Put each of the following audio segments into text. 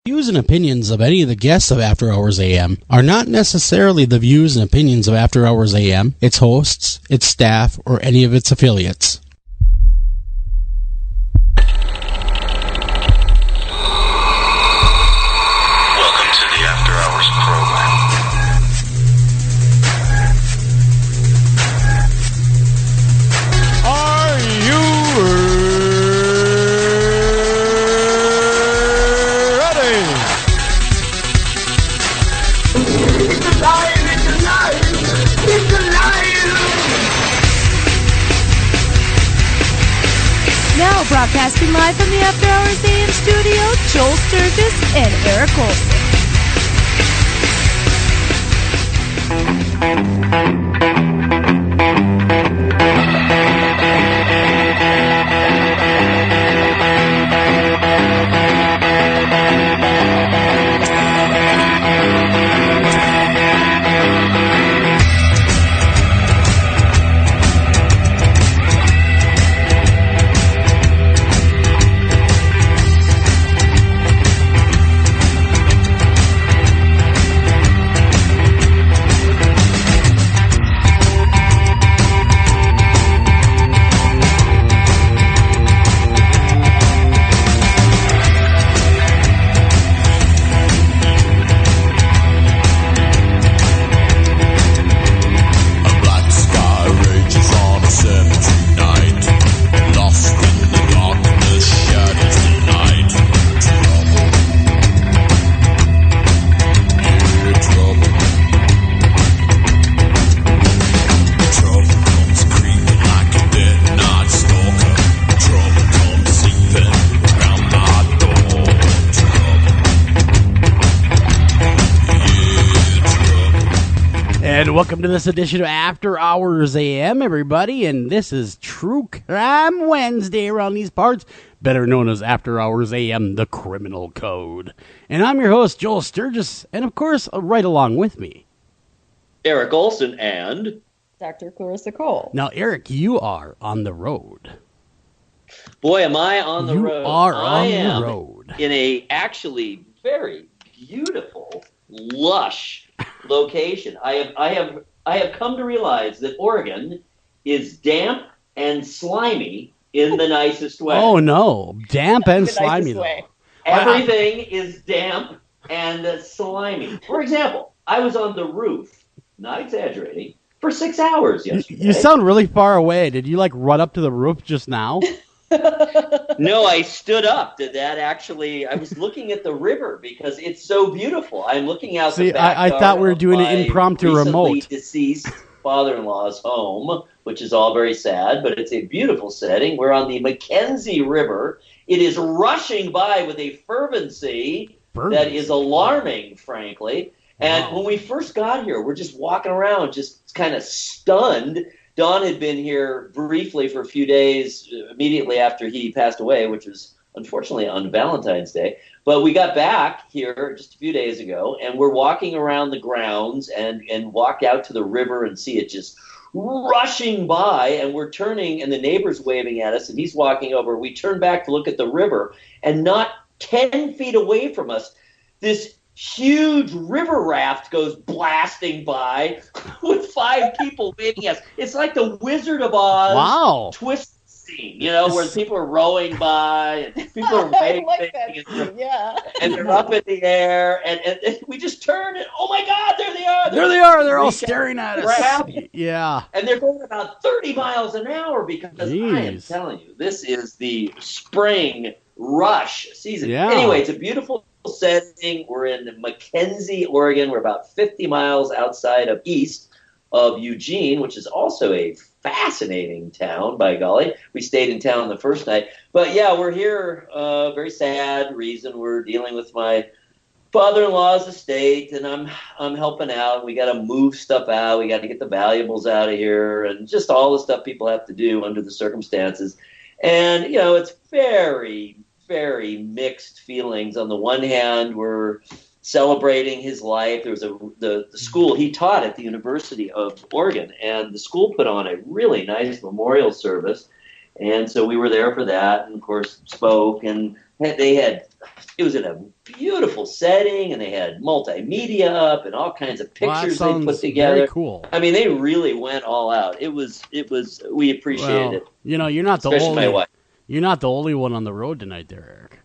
Views and opinions of any of the guests of After Hours AM are not necessarily the views and opinions of After Hours AM, its hosts, its staff, or any of its affiliates. Welcome to the After Hours program. Are you ready? It's alive! It's alive! It's alive! Now broadcasting live from the After Hours AM studio, Joel Sturgis and Eric Olsen. Welcome to this edition of After Hours AM, everybody, and this is True Crime Wednesday around these parts, better known as After Hours AM, the Criminal Code. And I'm your host, Joel Sturgis, and of course, right along with me, Eric Olsen and Dr. Clarissa Cole. Now, Eric, you are on the road. Boy, am I on the road. You are on the road. In a actually very beautiful, lush location. I have come to realize that Oregon is damp and slimy in the nicest way. Oh no, damp and The slimy nicest though. way. Everything is damp and slimy. For example, I was on the roof, not exaggerating, for 6 hours yesterday. You sound really far away. Did you like run up to the roof just now? No, I stood up. Did that actually? I was looking at the river because it's so beautiful. I'm looking out the back I thought we were doing an impromptu remote. Recently deceased father-in-law's home, which is all very sad, but it's a beautiful setting. We're on the Mackenzie River. It is rushing by with a fervency that is alarming, frankly. And when we first got here, we're just walking around, just kind of stunned. Don had been here briefly for a few days immediately after he passed away, which was unfortunately on Valentine's Day. But we got back here just a few days ago, and we're walking around the grounds and walk out to the river and see it just rushing by. And we're turning, and the neighbor's waving at us, and he's walking over. We turn back to look at the river, and not 10 feet away from us, this huge river raft goes blasting by with 5 people waving at us. It's like the Wizard of Oz twist scene, you know, where people are rowing by and people are waving. Like that scene, yeah. And they're up in the air, and we just turn and, oh my God, there they are! There they are! They're all staring at us. Yeah. And they're going about 30 miles an hour because I am telling you, this is the spring rush season. Yeah. Anyway, it's a beautiful setting. We're in Mackenzie, Oregon. We're about 50 miles outside of east of Eugene, which is also a fascinating town, by golly. We stayed in town the first night. But yeah, we're here, very sad reason. We're dealing with my father-in-law's estate, and I'm helping out. We got to move stuff out. We got to get the valuables out of here, and just all the stuff people have to do under the circumstances. And, you know, it's very, very mixed feelings. On the one hand, we're celebrating his life. There was the school he taught at the University of Oregon, and the school put on a really nice memorial service. And so we were there for that, and of course spoke, and it was in a beautiful setting, and they had multimedia up and all kinds of pictures they put together. Very cool. I mean, they really went all out. We appreciated it. You're not the Especially my wife. You're not the only one on the road tonight there, Eric.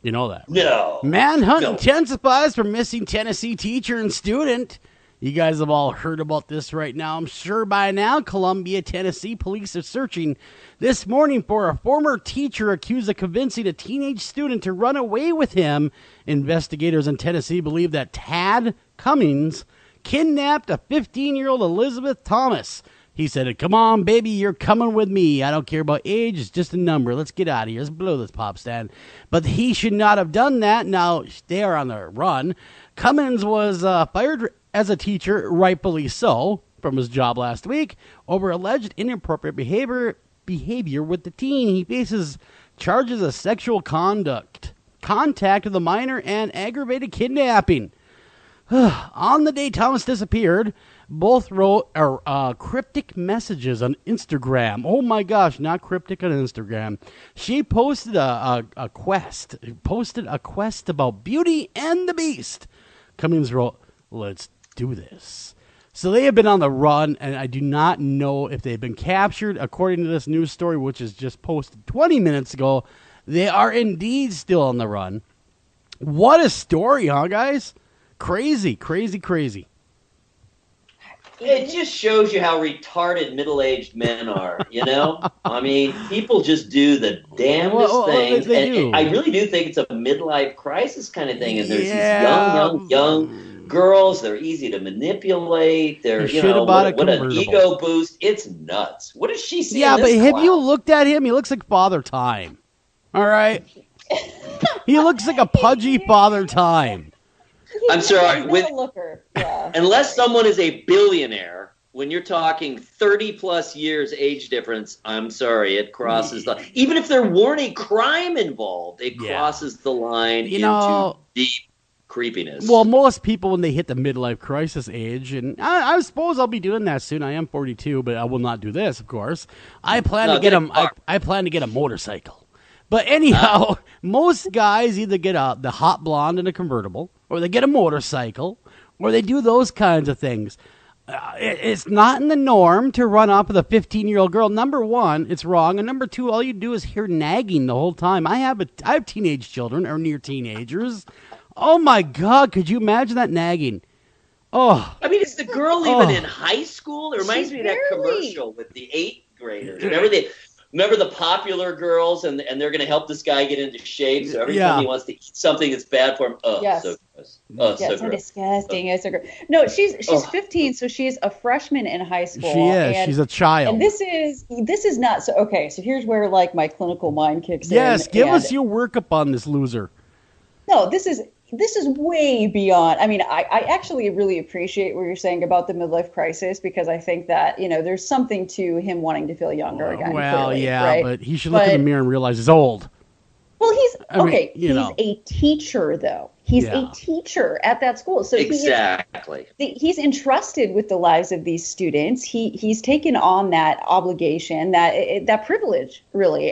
You know that, right? No. Manhunt intensifies for missing Tennessee teacher and student. You guys have all heard about this right now. I'm sure by now, Columbia, Tennessee police are searching this morning for a former teacher accused of convincing a teenage student to run away with him. Investigators in Tennessee believe that Tad Cummings kidnapped a 15-year-old Elizabeth Thomas. He said, "Come on, baby, you're coming with me. I don't care about age. It's just a number. Let's get out of here. Let's blow this pop stand." But he should not have done that. Now they are on the run. Cummings was fired as a teacher, rightfully so, from his job last week over alleged inappropriate behavior with the teen. He faces charges of sexual contact with a minor, and aggravated kidnapping. On the day Thomas disappeared, both wrote cryptic messages on Instagram. Oh my gosh, not cryptic on Instagram. She posted a quest about Beauty and the Beast. Cummings wrote, "Let's do this." So they have been on the run, and I do not know if they've been captured. According to this news story, which is just posted 20 minutes ago, they are indeed still on the run. What a story, huh, guys? Crazy, crazy, crazy. It just shows you how retarded middle-aged men are, you know? I mean, people just do the damnedest things. And I really do think it's a midlife crisis kind of thing. And there's these young girls. They're easy to manipulate. They're, what an ego boost. It's nuts. What does she see? Yeah, but have you looked at him? He looks like Father Time. All right? He looks like a pudgy Father Time. I'm sorry. Yeah. Unless someone is a billionaire, when you're talking 30-plus years age difference, I'm sorry, it crosses the... Even if there weren't a crime involved, it crosses the line into deep creepiness. Well, most people, when they hit the midlife crisis age, and I suppose I'll be doing that soon. I am 42, but I will not do this, of course. I plan to get a motorcycle. But anyhow, most guys either get the hot blonde in a convertible, or they get a motorcycle, or they do those kinds of things. It's not in the norm to run off with a 15-year-old girl. Number one, it's wrong. And number two, all you do is hear nagging the whole time. I have teenage children, or near teenagers. Oh, my God, could you imagine that nagging? Oh. I mean, is the girl even in high school? It reminds me of that commercial with the 8th graders. Remember the popular girls, and they're going to help this guy get into shape. So every time he wants to eat something that's bad for him, so gross. So disgusting. It's so gross. No, she's 15, so she's a freshman in high school. She is. She's a child. And this is not so. Okay, so here's where my clinical mind kicks in. Yes, give us your workup on this loser. No, this is way beyond. I mean, I actually really appreciate what you're saying about the midlife crisis, because I think that, there's something to him wanting to feel younger again. Well, clearly, yeah, right? but he should look in the mirror and realize he's old. Well, he's a teacher, though. He's a teacher at that school. So exactly. He's entrusted with the lives of these students. He's taken on that obligation, that privilege, really.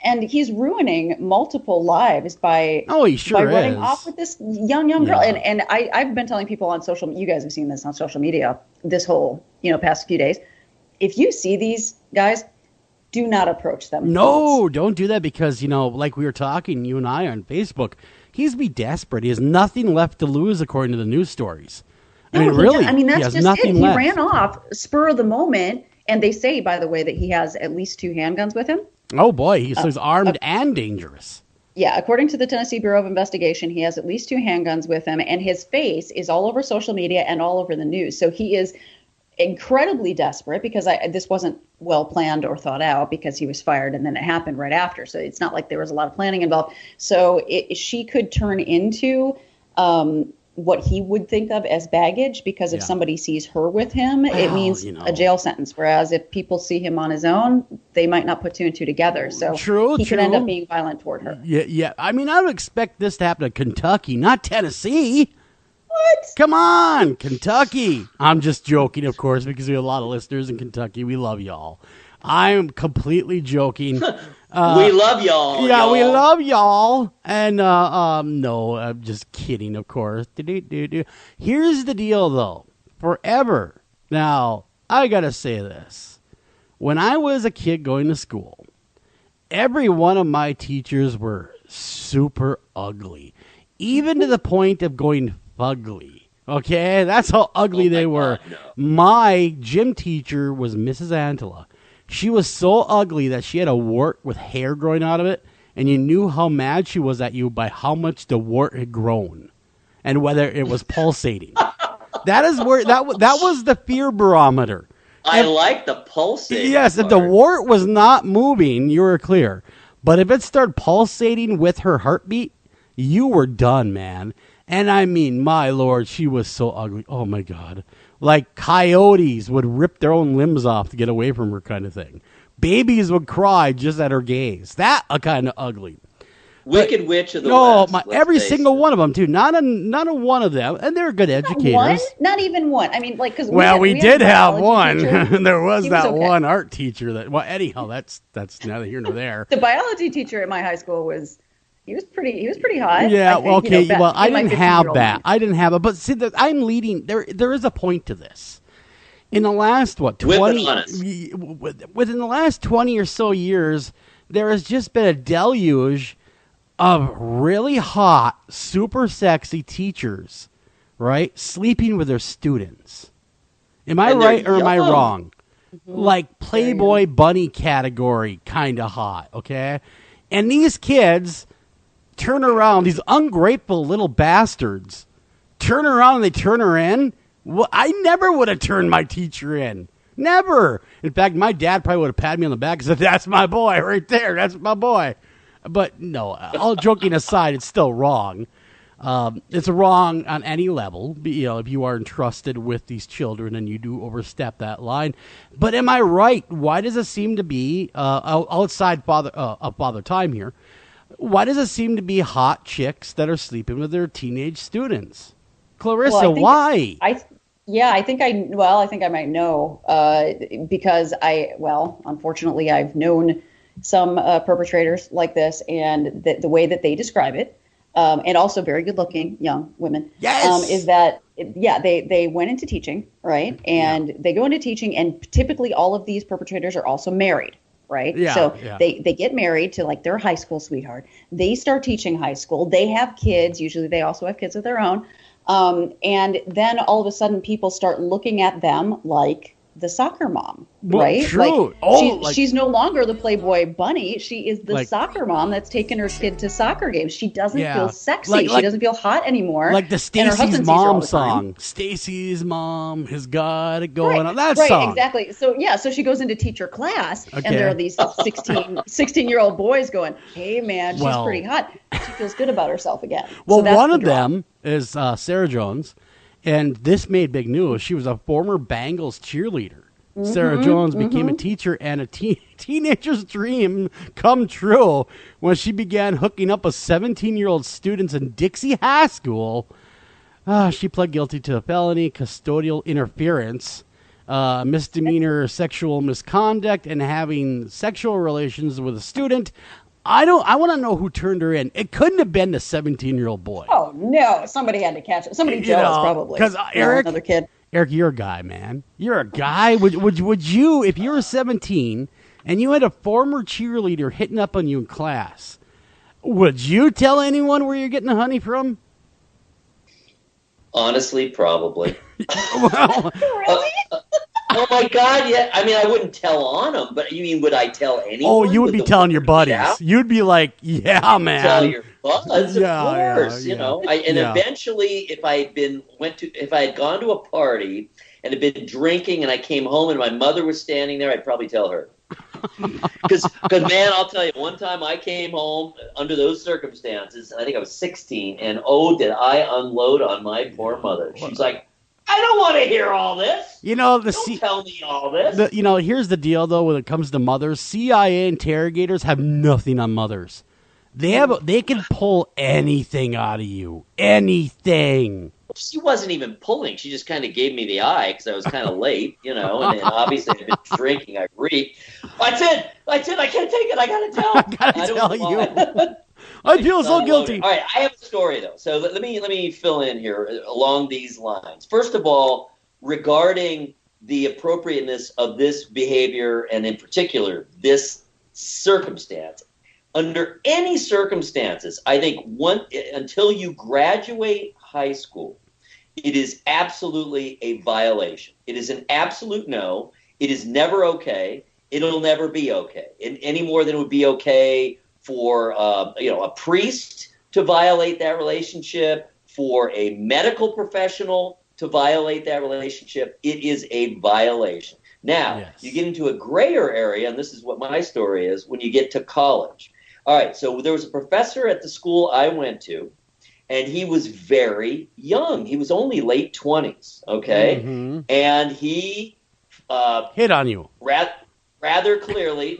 And he's ruining multiple lives by running off with this young girl. And I've been telling people on social media, you guys have seen this on social media this whole, past few days. If you see these guys, do not approach them. No, don't do that, because, like we were talking, you and I on Facebook, he's desperate. He has nothing left to lose, according to the news stories. That's just it. He ran off spur of the moment. And they say, by the way, that he has at least 2 handguns with him. Oh, boy. He's armed and dangerous. Yeah. According to the Tennessee Bureau of Investigation, he has at least 2 handguns with him. And his face is all over social media and all over the news. So he is incredibly desperate, because this wasn't well planned or thought out, because he was fired and then it happened right after. So it's not like there was a lot of planning involved. So she could turn into what he would think of as baggage, because if somebody sees her with him, it means a jail sentence. Whereas if people see him on his own, they might not put 2 and 2 together. So he could end up being violent toward her. Yeah. I mean, I would expect this to happen in Kentucky, not Tennessee. What? Come on, Kentucky. I'm just joking, of course, because we have a lot of listeners in Kentucky. We love y'all. I'm completely joking. We love y'all. Yeah, y'all. we love y'all. And no, I'm just kidding, of course. Here's the deal, though. Forever. Now, I gotta say this. When I was a kid going to school, every one of my teachers were super ugly. Even to the point of going fugly. Okay? That's how ugly they were. God, no. My gym teacher was Mrs. Antela. She was so ugly that she had a wart with hair growing out of it, and you knew how mad she was at you by how much the wart had grown and whether it was pulsating. That is where that was the fear barometer. I like the pulsating. Yes, if the wart was not moving, you were clear. But if it started pulsating with her heartbeat, you were done, man. And I mean, my Lord, she was so ugly. Oh, my God. Like coyotes would rip their own limbs off to get away from her kind of thing. Babies would cry just at her gaze. That a kind of ugly. Wicked Witch of the No, West. every single one of them, too. Not a one of them. And they're good educators. One? Not even one. I mean, like, because we did have one. There was He that okay. one art teacher that. Well, anyhow, that's neither here nor there. The biology teacher at my high school was pretty hot. Yeah, I think, okay. back Well, I in my didn't have 15-year-old that. mind. I didn't have it. But see, I'm leading. There is a point to this. In the last 20 within the last 20 or so years, there has just been a deluge of really hot, super sexy teachers, right? Sleeping with their students. Am I And they're right or am I young. wrong? Like Playboy bunny category kind of hot, okay? And these kids turn around, these ungrateful little bastards, turn around and they turn her in. Well, I never would have turned my teacher in. Never. In fact, my dad probably would have patted me on the back and said, "That's my boy right there. That's my boy." But no, all joking aside, it's still wrong. It's wrong on any level. If you are entrusted with these children and you do overstep that line. But am I right? Why does it seem to be outside father time here? Why does it seem to be hot chicks that are sleeping with their teenage students? Clarissa, why? I think I might know because unfortunately, I've known some perpetrators like this, and the way that they describe it, and also very good-looking young women, yes, is that they went into teaching, right? And they go into teaching, and typically all of these perpetrators are also married. Right. Yeah, so yeah. they get married to like their high school sweetheart. They start teaching high school. They have kids. Usually they also have kids of their own. And then all of a sudden people start looking at them like the soccer mom, Well, right? true. She's no longer the Playboy bunny. She is the soccer mom that's taken her kid to soccer games. She doesn't feel sexy. She doesn't feel hot anymore. Like the And her husband Stacy's sees her all mom the time. song. Stacy's mom has got it going on. That Right, song. exactly. So she goes into teacher class, Okay. and there are these 16-year-old boys going, "Hey, man, she's pretty hot. She feels good about herself again." Well, So that's one the of draw. them is Sarah Jones, and this made big news. She was a former Bengals cheerleader. Sarah Jones became a teacher, and a teenager's dream come true when she began hooking up with 17-year-old students in Dixie High School. She pled guilty to a felony, custodial interference, misdemeanor sexual misconduct, and having sexual relations with a student. I want to know who turned her in. It couldn't have been the 17-year-old boy. Oh no! Somebody had to catch it. Somebody jealous, probably. Because Eric, another kid. Eric, you're a guy, man. You're a guy. Would you, if you were 17 and you had a former cheerleader hitting up on you in class, would you tell anyone where you're getting the honey from? Honestly, probably. Well, Really? Oh my God! Yeah, I mean, I wouldn't tell on them, but you mean would I tell anyone? you would be telling your buddies. Yeah. You'd be like, "Yeah, man." Tell your buds, Yeah, of course. yeah, You know, yeah. and Yeah. eventually, if I had gone to a party and had been drinking, and I came home and my mother was standing there, I'd probably tell her. Because man, I'll tell you, one time I came home under those circumstances. I think I was 16, and oh, did I unload on my poor mother? She's like, "I don't want to hear all this. You know, Don't tell me all this." here's the deal, though, when it comes to mothers. CIA interrogators have nothing on mothers. They can pull anything out of you. Anything. she wasn't even pulling. She just kind of gave me the eye because I was kind of late, and obviously I've been drinking. I reeked. That's it. I can't take it. I got to tell. I gotta tell you. I feel so guilty. All right, I have a story though. So let me fill in here along these lines. First of all, regarding the appropriateness of this behavior, and in particular this circumstance, under any circumstances, I think until you graduate high school, it is absolutely a violation. It is an absolute no. It is never okay. It'll never be okay, any more than it would be okay for a priest to violate that relationship, for a medical professional to violate that relationship. It is a violation. Now, You get into a grayer area, and this is what my story is, when you get to college. All right, so there was a professor at the school I went to, and he was very young. He was only late 20s, okay? Mm-hmm. And he hit on you. Rather clearly,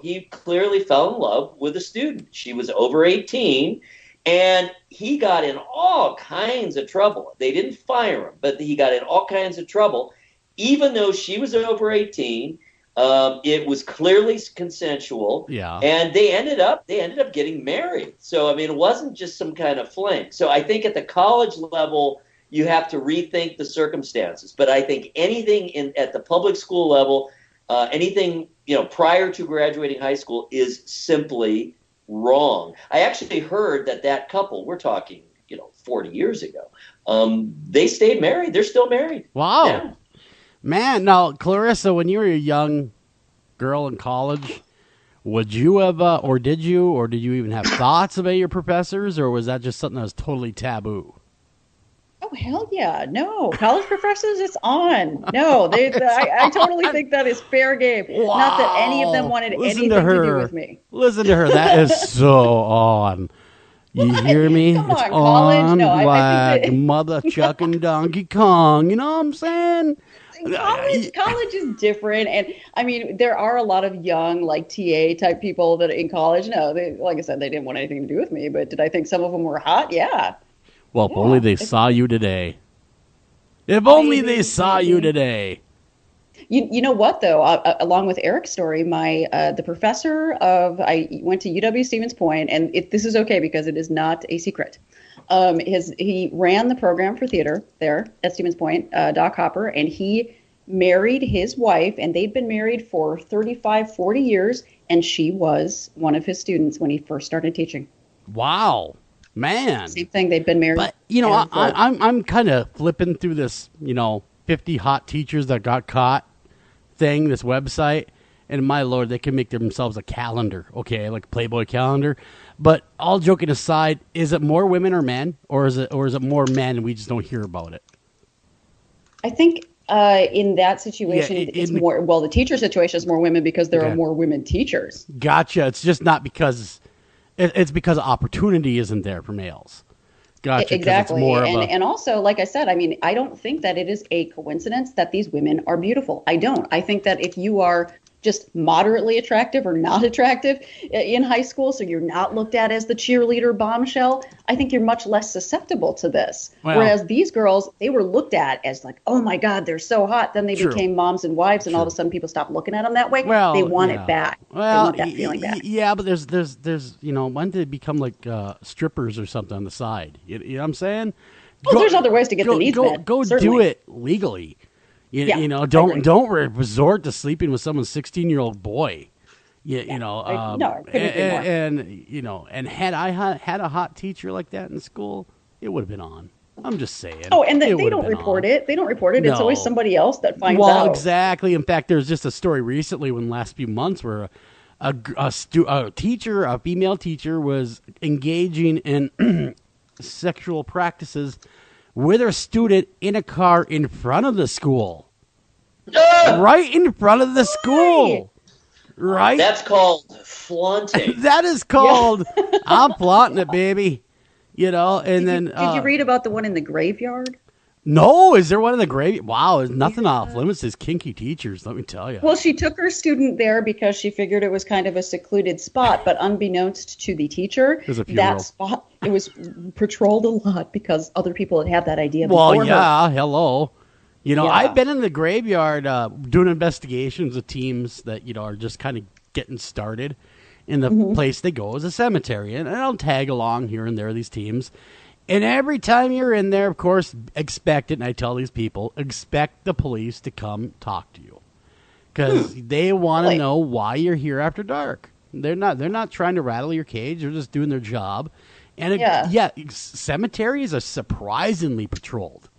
he clearly fell in love with a student. She was over 18, and he got in all kinds of trouble. They didn't fire him, but he got in all kinds of trouble. Even though she was over 18, it was clearly consensual, and they ended up getting married. So, I mean, it wasn't just some kind of fling. So I think at the college level, you have to rethink the circumstances. But I think anything at the public school level, anything prior to graduating high school is simply wrong. I actually heard that couple, we're talking 40 years ago, they stayed married. They're still married. Wow. Yeah. Man, now, Clarissa, when you were a young girl in college, would you have, or did you even have thoughts about your professors, or was that just something that was totally taboo? Oh, hell yeah. No. College professors, it's on. No, I totally think that is fair game. Wow. Not that any of them wanted anything to do with me. Listen to her. That is so on. You hear me? Come it's on, college. On No, I like think that Mother Chuck and Donkey Kong. You know what I'm saying? College is different, and I mean there are a lot of young like TA type people that in college. No, like I said, they didn't want anything to do with me. But did I think some of them were hot? Yeah. Well, if only they saw you today. If only they saw you today. You know what though? Along with Eric's story, the professor I went to UW-Stevens Point, and this is okay because it is not a secret. He ran the program for theater there at Stevens Point, Doc Hopper, and he married his wife, and they'd been married for 35, 40 years, and she was one of his students when he first started teaching. Wow, man. Same thing, they'd been married. But, I'm kind of flipping through this, 50 hot teachers that got caught thing, this website, and my Lord, they can make themselves a calendar, okay, like a Playboy calendar. But all joking aside, is it more women or men, or is it more men and we just don't hear about it? I think in that situation, it's more. Well, the teacher situation is more women because there are more women teachers. Gotcha. It's just not because it's because opportunity isn't there for males. Gotcha. Exactly. And also, like I said, I mean, I don't think that it is a coincidence that these women are beautiful. I don't. I think that if you are just moderately attractive or not attractive in high school, so you're not looked at as the cheerleader bombshell, I think you're much less susceptible to this. Well, whereas these girls, they were looked at as like, oh my God, they're so hot. Then they became moms and wives, and all of a sudden people stopped looking at them that way. Well, they want it back. Well, they want that feeling back. Yeah, but there's when did they become like strippers or something on the side? You know what I'm saying? Well, there's other ways to get the needs met. Go do it legally. Don't resort to sleeping with someone's 16-year-old boy. It couldn't be more. And had I had a hot teacher like that in school, it would have been on. I'm just saying. Oh, and they don't report it. They don't report it. No. It's always somebody else that finds out. Well, exactly. In fact, there's just a story recently in the last few months where a female teacher, was engaging in sexual practices with her student in a car in front of the school. Right in front of the school. Right? That's called flaunting. That is called, I'm flaunting it, baby. And then... Did you read about the one in the graveyard? No, is there one in the grave? Wow, there's nothing off limits as kinky teachers, let me tell you. Well, she took her student there because she figured it was kind of a secluded spot, but unbeknownst to the teacher, that spot, it was patrolled a lot because other people had that idea before Well, yeah, her. Hello. I've been in the graveyard doing investigations with teams that, are just kind of getting started. And the place they go is a cemetery. And I'll tag along here and there, these teams. And every time you're in there, of course, expect it, and I tell these people, expect the police to come talk to you. Because they want to know why you're here after dark. They're not trying to rattle your cage. They're just doing their job. And cemeteries are surprisingly patrolled.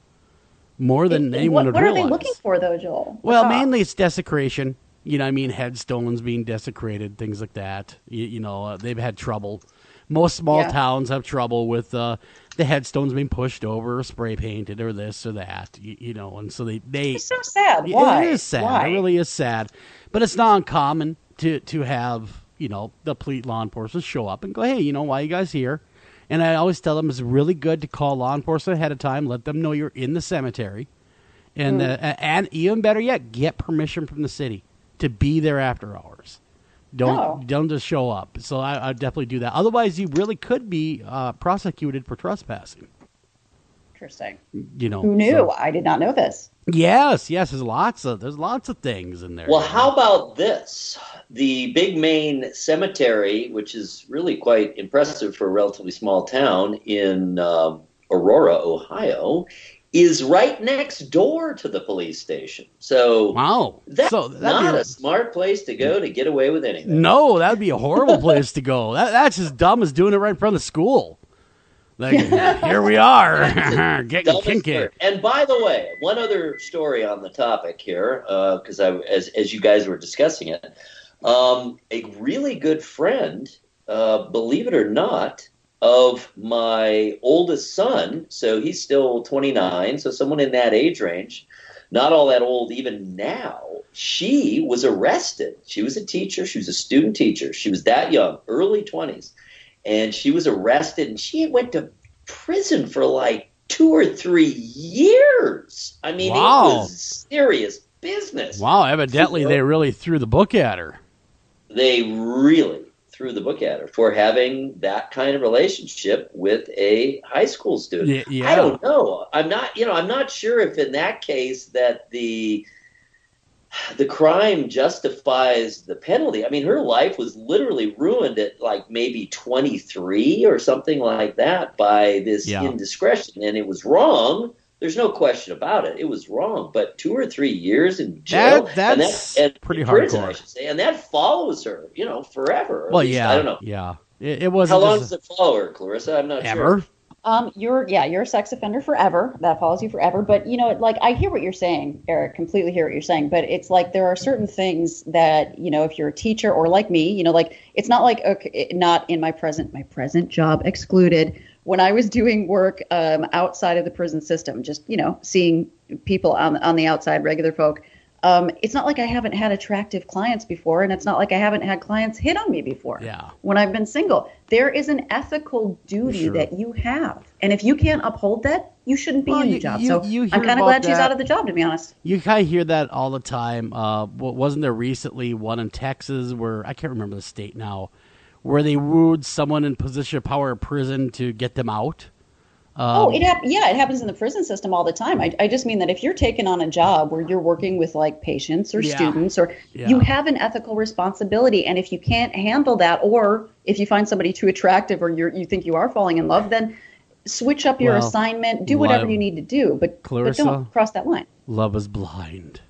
More than anyone would realize. What are they looking for, though, Joel? Well, mainly it's desecration. Headstones being desecrated, things like that. They've had trouble. Most small towns have trouble with the headstones being pushed over or spray painted or this or that, and so they it's so sad. Why? It is sad. Why? It really is sad. But it's not uncommon to have, the police law enforcement show up and go, hey, why are you guys here? And I always tell them it's really good to call law enforcement ahead of time, let them know you're in the cemetery. And and even better yet, get permission from the city to be there after hours. Don't just show up. So I definitely do that. Otherwise, you really could be prosecuted for trespassing. Interesting. Who knew? So, I did not know this. Yes. There's lots of things in there. Well, how about this? The Big Main Cemetery, which is really quite impressive for a relatively small town in Aurora, Ohio, is right next door to the police station. So that's not a smart place to go to get away with anything. No, that would be a horrible place to go. That's as dumb as doing it right in front of the school. Like, here we are, getting kinky. And by the way, one other story on the topic here, because as you guys were discussing it, a really good friend, believe it or not, of my oldest son, so he's still 29, so someone in that age range, not all that old even now, she was arrested. She was a teacher. She was a student teacher. She was that young, early 20s, and she was arrested, and she went to prison for like 2 or 3 years. I mean, It was serious business. Wow, evidently they really threw the book at her. They really threw the book at her for having that kind of relationship with a high school student. Yeah. I don't know. I'm not sure if in that case that the crime justifies the penalty. I mean, her life was literally ruined at like maybe 23 or something like that by this indiscretion, and it was wrong. There's no question about it. It was wrong. But 2 or 3 years in jail, that's pretty prison, hardcore. I should say, and that follows her, forever. Well, least, I don't know. Yeah, it was. How long does it follow her, Clarissa? I'm not sure. You're a sex offender forever. That follows you forever. But I hear what you're saying, Eric. Completely hear what you're saying. But it's like there are certain things that if you're a teacher or like me, it's not like not in my present job excluded. When I was doing work outside of the prison system, just seeing people on the outside, regular folk. It's not like I haven't had attractive clients before, and it's not like I haven't had clients hit on me before. Yeah. When I've been single, there is an ethical duty that you have, and if you can't uphold that, you shouldn't be in the job. I'm kind of glad she's out of the job, to be honest. You kind of hear that all the time. Wasn't there recently one in Texas where I can't remember the state now, where they wooed someone in position of power in prison to get them out? It happens in the prison system all the time. I just mean that if you're taking on a job where you're working with like patients or students, or you have an ethical responsibility, and if you can't handle that, or if you find somebody too attractive, or you think you are falling in love, then switch up your assignment, do whatever you need to do, but don't cross that line. Love is blind.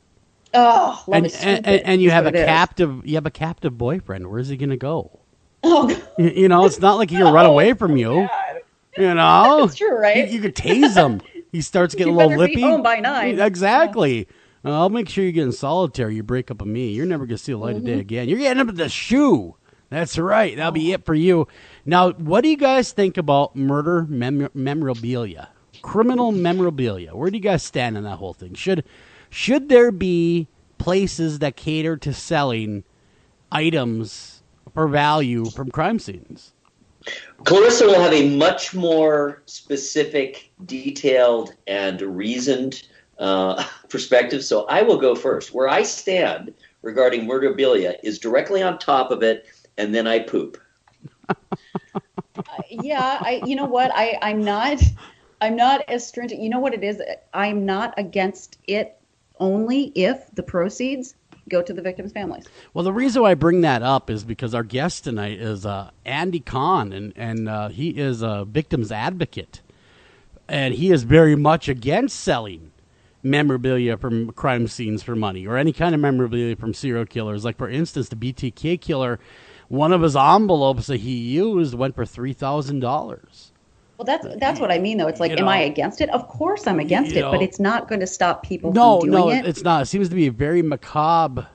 Oh, love is stupid. And you have a captive boyfriend. Where's he gonna go? Oh, it's not like he can run away from you. God. It's true, right? You could tase him. He starts getting a little lippy. Be home by 9. Exactly. Yeah. I'll make sure you get in solitary. You break up with me. You're never going to see the light of day again. You're getting up at the shoe. That's right. That'll be it for you. Now, what do you guys think about murder memorabilia? Criminal memorabilia. Where do you guys stand on that whole thing? Should there be places that cater to selling items for value from crime scenes? Clarissa will have a much more specific, detailed, and reasoned perspective, so I will go first. Where I stand regarding murderabilia is directly on top of it, and then I poop. You know what? I'm not as stringent. You know what it is? I'm not against it only if the proceeds go to the victims' families. Well, the reason why I bring that up is because our guest tonight is Andy Kahan, and he is a victim's advocate. And he is very much against selling memorabilia from crime scenes for money or any kind of memorabilia from serial killers. Like, for instance, the BTK killer, one of his envelopes that he used went for $3,000. Well, that's what I mean, though. It's like, am I against it? Of course I'm against it, but it's not going to stop people from doing it. No, it's not. It seems to be a very macabre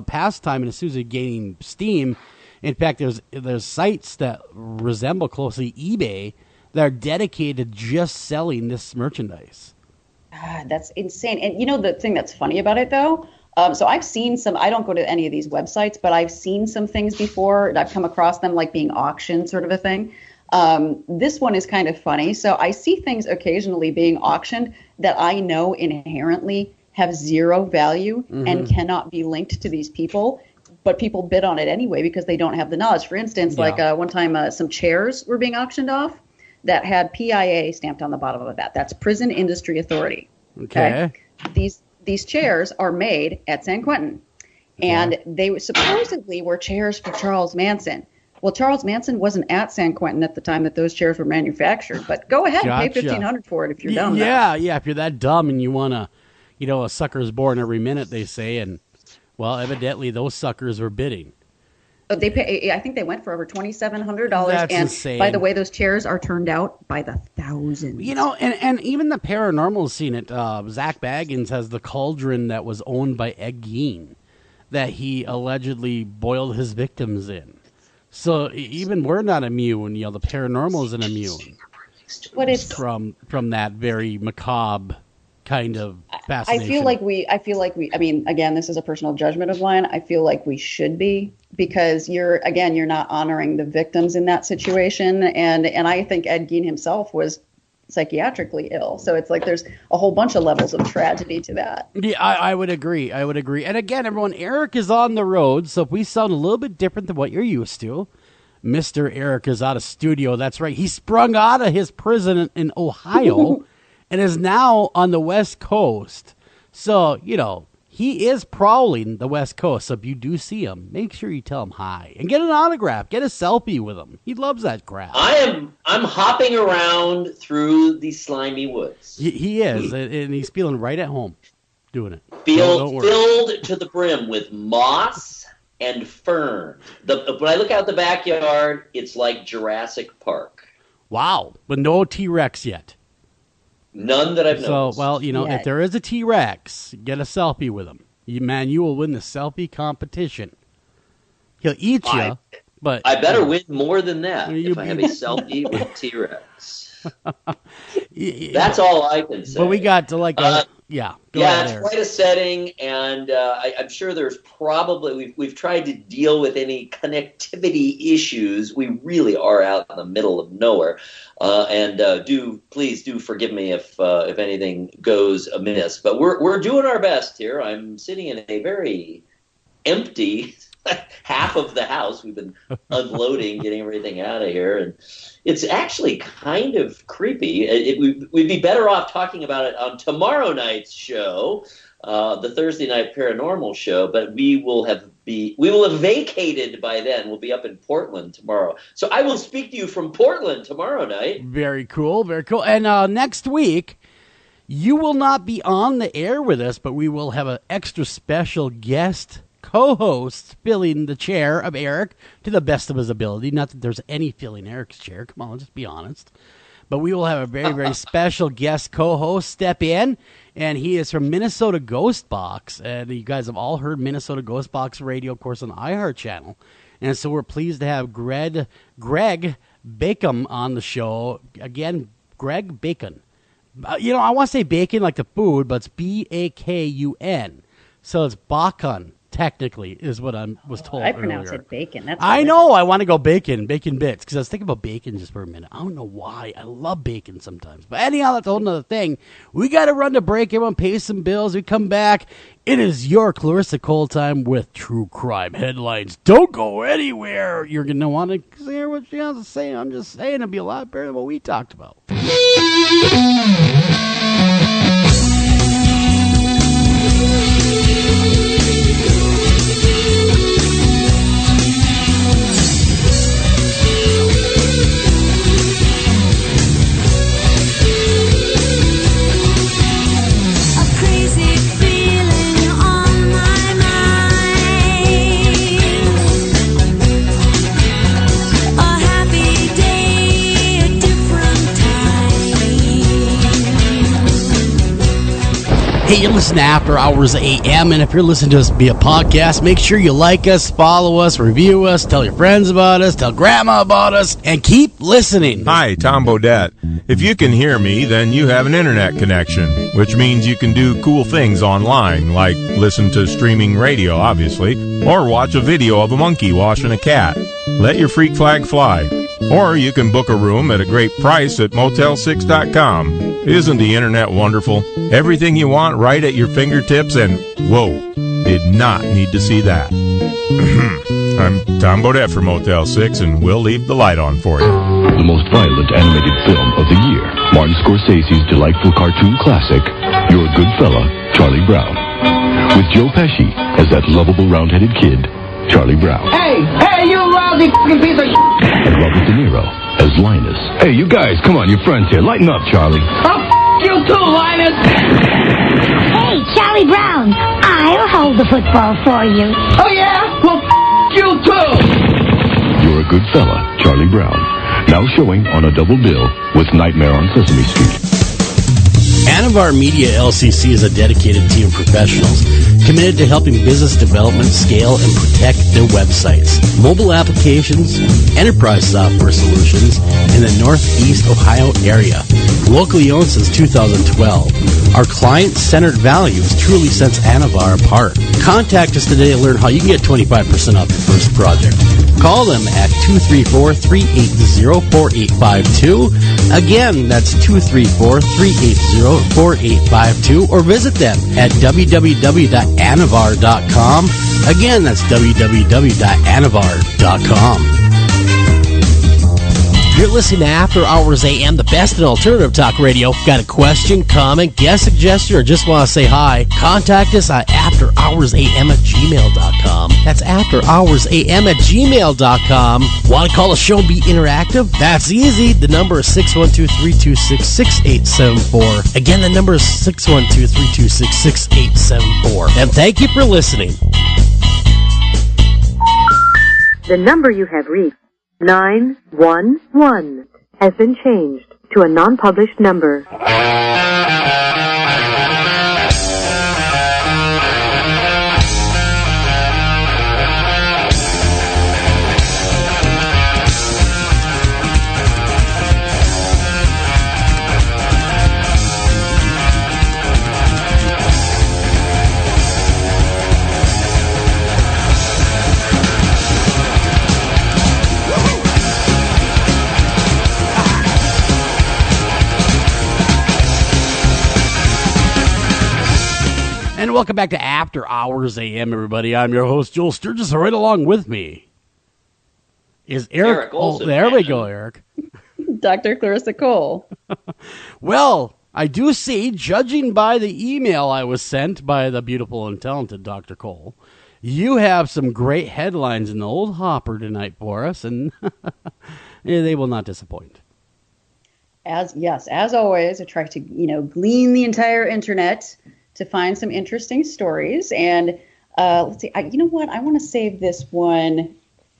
pastime, and it seems to be gaining steam. In fact, there's sites that resemble closely eBay that are dedicated to just selling this merchandise. That's insane. And you know the thing that's funny about it, though? So I've seen some, I don't go to any of these websites, but I've seen some things before, and I've come across them like being auctioned sort of a thing. This one is kind of funny. So I see things occasionally being auctioned that I know inherently have zero value and cannot be linked to these people, but people bid on it anyway because they don't have the knowledge. For instance, like one time some chairs were being auctioned off that had PIA stamped on the bottom of that. That's Prison Industry Authority. Okay. These chairs are made at San Quentin, and they supposedly were chairs for Charles Manson. Well, Charles Manson wasn't at San Quentin at the time that those chairs were manufactured, but go ahead and pay $1,500 for it if you're dumb. Yeah, if you're that dumb and you want to, a sucker's born every minute, they say, and, well, evidently those suckers were bidding. They pay. I think they went for over $2,700. That's and insane. By the way, those chairs are turned out by the thousands. And even the paranormal scene it. Zach Baggins has the cauldron that was owned by Ed Gein that he allegedly boiled his victims in. So even we're not immune. The paranormal isn't immune. But it's from that very macabre kind of fascination. I feel like we, I mean, again, this is a personal judgment of mine. I feel like we should be, because you're not honoring the victims in that situation. And I think Ed Gein himself was psychiatrically ill. So it's like there's a whole bunch of levels of tragedy to that. Yeah, I would agree. And again, everyone, Eric is on the road. So if we sound a little bit different than what you're used to, Mr. Eric is out of studio. That's right. He sprung out of his prison in Ohio and is now on the West Coast. So, he is prowling the West Coast. So if you do see him, make sure you tell him hi and get an autograph. Get a selfie with him. He loves that crap. I'm hopping around through the slimy woods. He is, and he's feeling right at home doing it. Filled to the brim with moss and fern. When I look out the backyard, it's like Jurassic Park. Wow, but no T-Rex yet. None that I've noticed. So, well, if there is a T-Rex, get a selfie with him. You will win the selfie competition. He'll eat you, but I better win more than that if I have a selfie with T-Rex. That's all I can say. But we got to it's quite a setting, and I'm sure there's probably we've tried to deal with any connectivity issues. We really are out in the middle of nowhere, and please do forgive me if anything goes amiss. But we're doing our best here. I'm sitting in a very empty half of the house. We've been unloading, getting everything out of here, and it's actually kind of creepy. We'd be better off talking about it on tomorrow night's show, the Thursday night paranormal show. But we will have vacated by then. We'll be up in Portland tomorrow, so I will speak to you from Portland tomorrow night. Very cool, very cool. And next week, you will not be on the air with us, but we will have an extra special guest co-host filling the chair of Eric to the best of his ability. Not that there's any filling Eric's chair. Come on, let's just be honest. But we will have a very, very special guest co-host step in, and he is from Minnesota Ghost Box. And you guys have all heard Minnesota Ghost Box Radio, of course, on the iHeart channel. And so we're pleased to have Greg Bacon on the show. Again, Greg Bacon. I want to say bacon like the food, but it's Bakun. So it's Bacon. technically, is what I was told I pronounce earlier. it bacon. That's I delicious. know. I want to go bacon bits, because I was thinking about bacon just for a minute. I don't know why. I love bacon sometimes. But anyhow, that's a whole nother thing. We got to run to break. Everyone pay some bills. We come back. It is your Clarissa Cole time with True Crime Headlines. Don't go anywhere. You're going to want to hear what she has to say. I'm just saying it'll be a lot better than what we talked about. Hey, you're listening to After Hours AM, and if you're listening to us via podcast, make sure you like us, follow us, review us, tell your friends about us, tell grandma about us, and keep listening. Hi, Tom Bodette. If you can hear me, then you have an internet connection, which means you can do cool things online, like listen to streaming radio, obviously, or watch a video of a monkey washing a cat. Let your freak flag fly. Or you can book a room at a great price at Motel6.com. Isn't the internet wonderful? Everything you want right at your fingertips, and whoa, did not need to see that. I'm Tom Bodette for Motel 6, and we'll leave the light on for you. The most violent animated film of the year, Martin Scorsese's delightful cartoon classic, You're a Good Fella, Charlie Brown. With Joe Pesci as that lovable round-headed kid, Charlie Brown. Hey, you lousy fucking piece of shit! And Robert De Niro as Linus. Hey, you guys, come on, your friends here. Lighten up, Charlie. Oh, you too, Linus! Hey, Charlie Brown, I'll hold the football for you. Oh, yeah? Well, you too! You're a Good Fella, Charlie Brown. Now showing on a double bill with Nightmare on Sesame Street. Anavar Media LCC is a dedicated team of professionals committed to helping business development scale and protect their websites, mobile applications, enterprise software solutions in the Northeast Ohio area. Locally owned since 2012, our client-centered values truly sets Anavar apart. Contact us today to learn how you can get 25% off your first project. Call them at 234-380-4852. Again, that's 234-380-4852, or visit them at www.anavar.com. Again, that's www.anavar.com. You're listening to After Hours AM, the best in alternative talk radio. Got a question, comment, guest suggestion, or just want to say hi? Contact us at afterhoursam@gmail.com. That's afterhoursam@gmail.com. Want to call the show and be interactive? That's easy. The number is 612-326-6874. Again, the number is 612-326-6874. And thank you for listening. The number you have reached, 911, has been changed to a non-published number. And welcome back to After Hours AM, everybody. I'm your host, Joel Sturgis. Right along with me is Eric Olsen. Oh, there we go, Eric. Dr. Clarissa Cole. Well, I do see, judging by the email I was sent by the beautiful and talented Dr. Cole, you have some great headlines in the old hopper tonight for us, and they will not disappoint. As always, I try to, glean the entire internet to find some interesting stories. And let's see, you know what? I want to save this one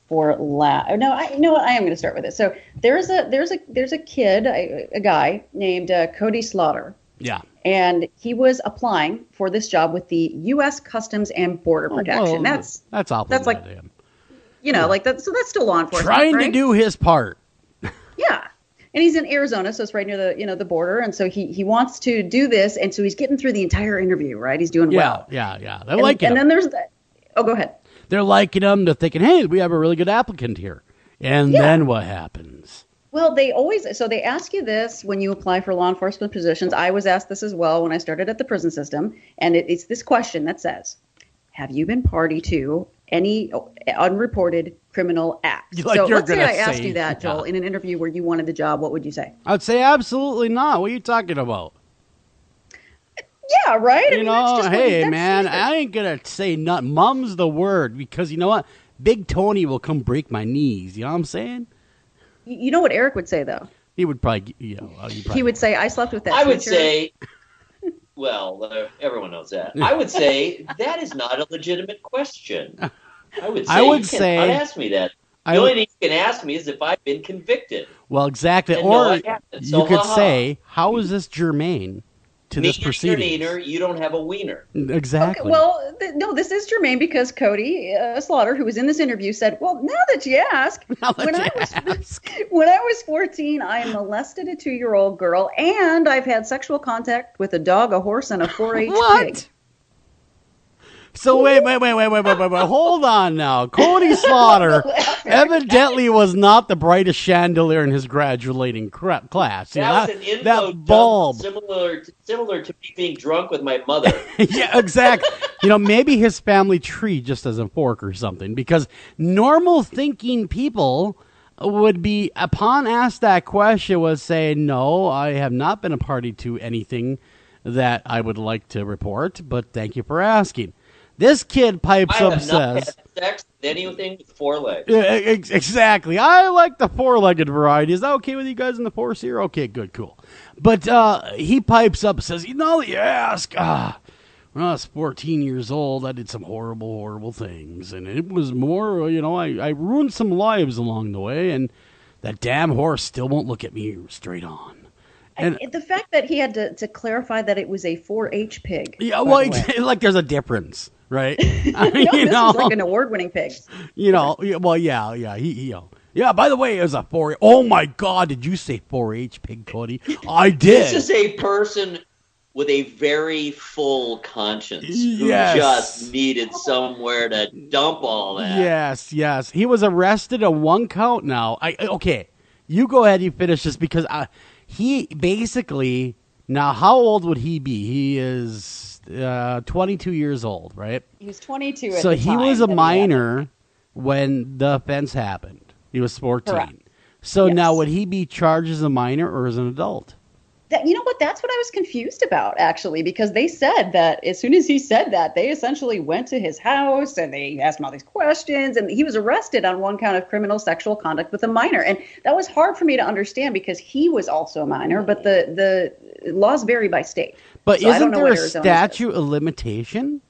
for last. I am going to start with it. So there's a kid, a guy named Cody Slaughter. Yeah. And he was applying for this job with the U.S. Customs and Border Protection. Well, that's awful. That's like, like that. So that's still law enforcement. Trying right? to do his part. Yeah. And he's in Arizona, so it's right near the the border. And so he wants to do this, and so he's getting through the entire interview, right? He's doing well. Yeah. They like it. And then there's Oh, go ahead. They're liking him. They're thinking, hey, we have a really good applicant here. And then what happens? Well, they ask you this when you apply for law enforcement positions. I was asked this as well when I started at the prison system. And it's this question that says, have you been party to any unreported criminal acts? Like so you're let's say gonna I asked say, you that, Joel, in an interview where you wanted the job. What would you say? I would say absolutely not. What are you talking about? Yeah, right? You know, hey, man, I ain't going to say nothing. Mum's the word, because you know what? Big Tony will come break my knees. You know what I'm saying? You know what Eric would say, though? He would probably, he would say, I slept with that I would teacher. say, well, everyone knows that. I would say that is not a legitimate question. I would say, you cannot ask me that. The only thing you can ask me is if I've been convicted. Well, exactly. And or so you could say, how is this germane to this proceeding? Neener, you don't have a wiener. Exactly. Okay, well, no, this is germane because Cody Slaughter, who was in this interview, said, well, now that you ask, when I was 14, I molested a 2-year-old girl, and I've had sexual contact with a dog, a horse, and a 4-H pig. So wait. Hold on now. Cody Slaughter evidently was not the brightest chandelier in his graduating class. That was an info bulb. Similar to me being drunk with my mother. Yeah, exactly. Maybe his family tree just as a fork or something, because normal thinking people would be, upon asked that question, would say, no, I have not been a party to anything that I would like to report, but thank you for asking. This kid pipes up, says, I have not had sex with anything with 4 legs. Exactly. I like the 4-legged variety. Is that okay with you guys in the force here? Okay, good, cool. But he pipes up and says, you ask, when I was 14 years old, I did some horrible, horrible things. And it was more, I ruined some lives along the way. And that damn horse still won't look at me straight on. And the fact that he had to clarify that it was a 4-H pig. Yeah, well, like there's a difference, right? This is like an award-winning pig. Well, yeah. Yeah, by the way, it was a 4. Oh, my God, did you say 4-H pig, Cody? I did. This is a person with a very full conscience who just needed somewhere to dump all that. Yes. He was arrested on 1 count now. Okay, you go ahead, you finish this, because he basically, now how old would he be? He is 22 years old, right? He was 22 at the time. So he was a minor when the offense happened. He was 14. Correct. So now would he be charged as a minor or as an adult? You know what? That's what I was confused about, actually, because they said that as soon as he said that, they essentially went to his house and they asked him all these questions, and he was arrested on 1 count of criminal sexual conduct with a minor. And that was hard for me to understand because he was also a minor, but the laws vary by state. But so isn't there a statute of limitation?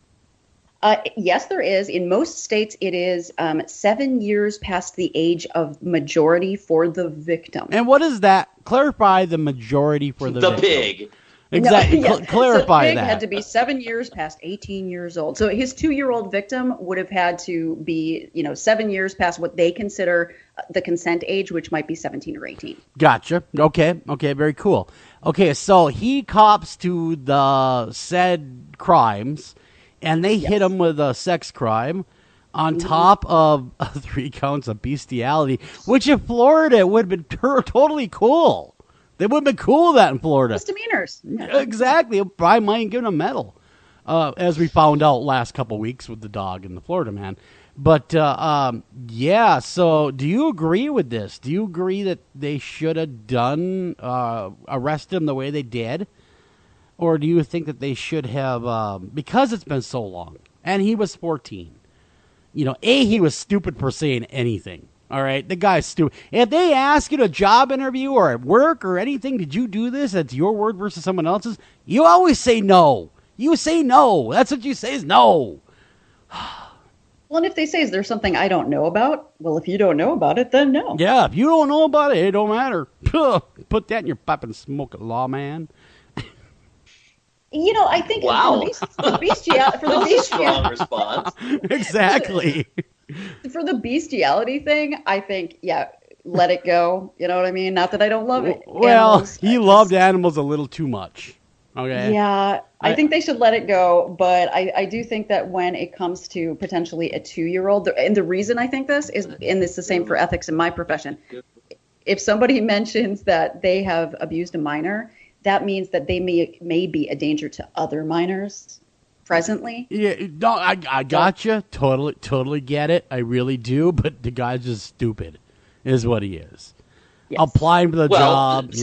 Yes, there is. In most states, it is 7 years past the age of majority for the victim. And what is that? Clarify the majority for the victim. Pig. Exactly. No, Clarify so the pig that. had to be 7 years past 18 years old. So his 2-year-old victim would have had to be, 7 years past what they consider the consent age, which might be 17 or 18. Gotcha. Okay, very cool. Okay, so he cops to the said crimes, and they hit him with a sex crime on top of 3 counts of bestiality, which in Florida would have been totally cool. They would have been cool that in Florida. Misdemeanors. Exactly. I might give him a medal, as we found out last couple weeks with the dog and the Florida man. But, so do you agree with this? Do you agree that they should have done, arrested him the way they did? Or do you think that they should have, because it's been so long, and he was 14, he was stupid for saying anything. All right, the guy's stupid. If they ask you to a job interview or at work or anything, did you do this? That's your word versus someone else's. You always say no. You say no. That's what you say is no. Well, and if they say, is there something I don't know about? Well, if you don't know about it, then no. Yeah, if you don't know about it, it don't matter. Put that in your pipe and smoke it, lawman. I think for the bestiality, strong response. Exactly. For the bestiality thing, I think, let it go. You know what I mean? Not that I don't love it. Well, he loved animals a little too much. Okay. Yeah, I think they should let it go, but I do think that when it comes to potentially a 2-year-old, and the reason I think this is, and it's the same for ethics in my profession, if somebody mentions that they have abused a minor, that means that they may be a danger to other minors presently. Yeah, no, I got you. Totally get it. I really do, but the guy's just stupid, is what he is. Yes. Applying for the job,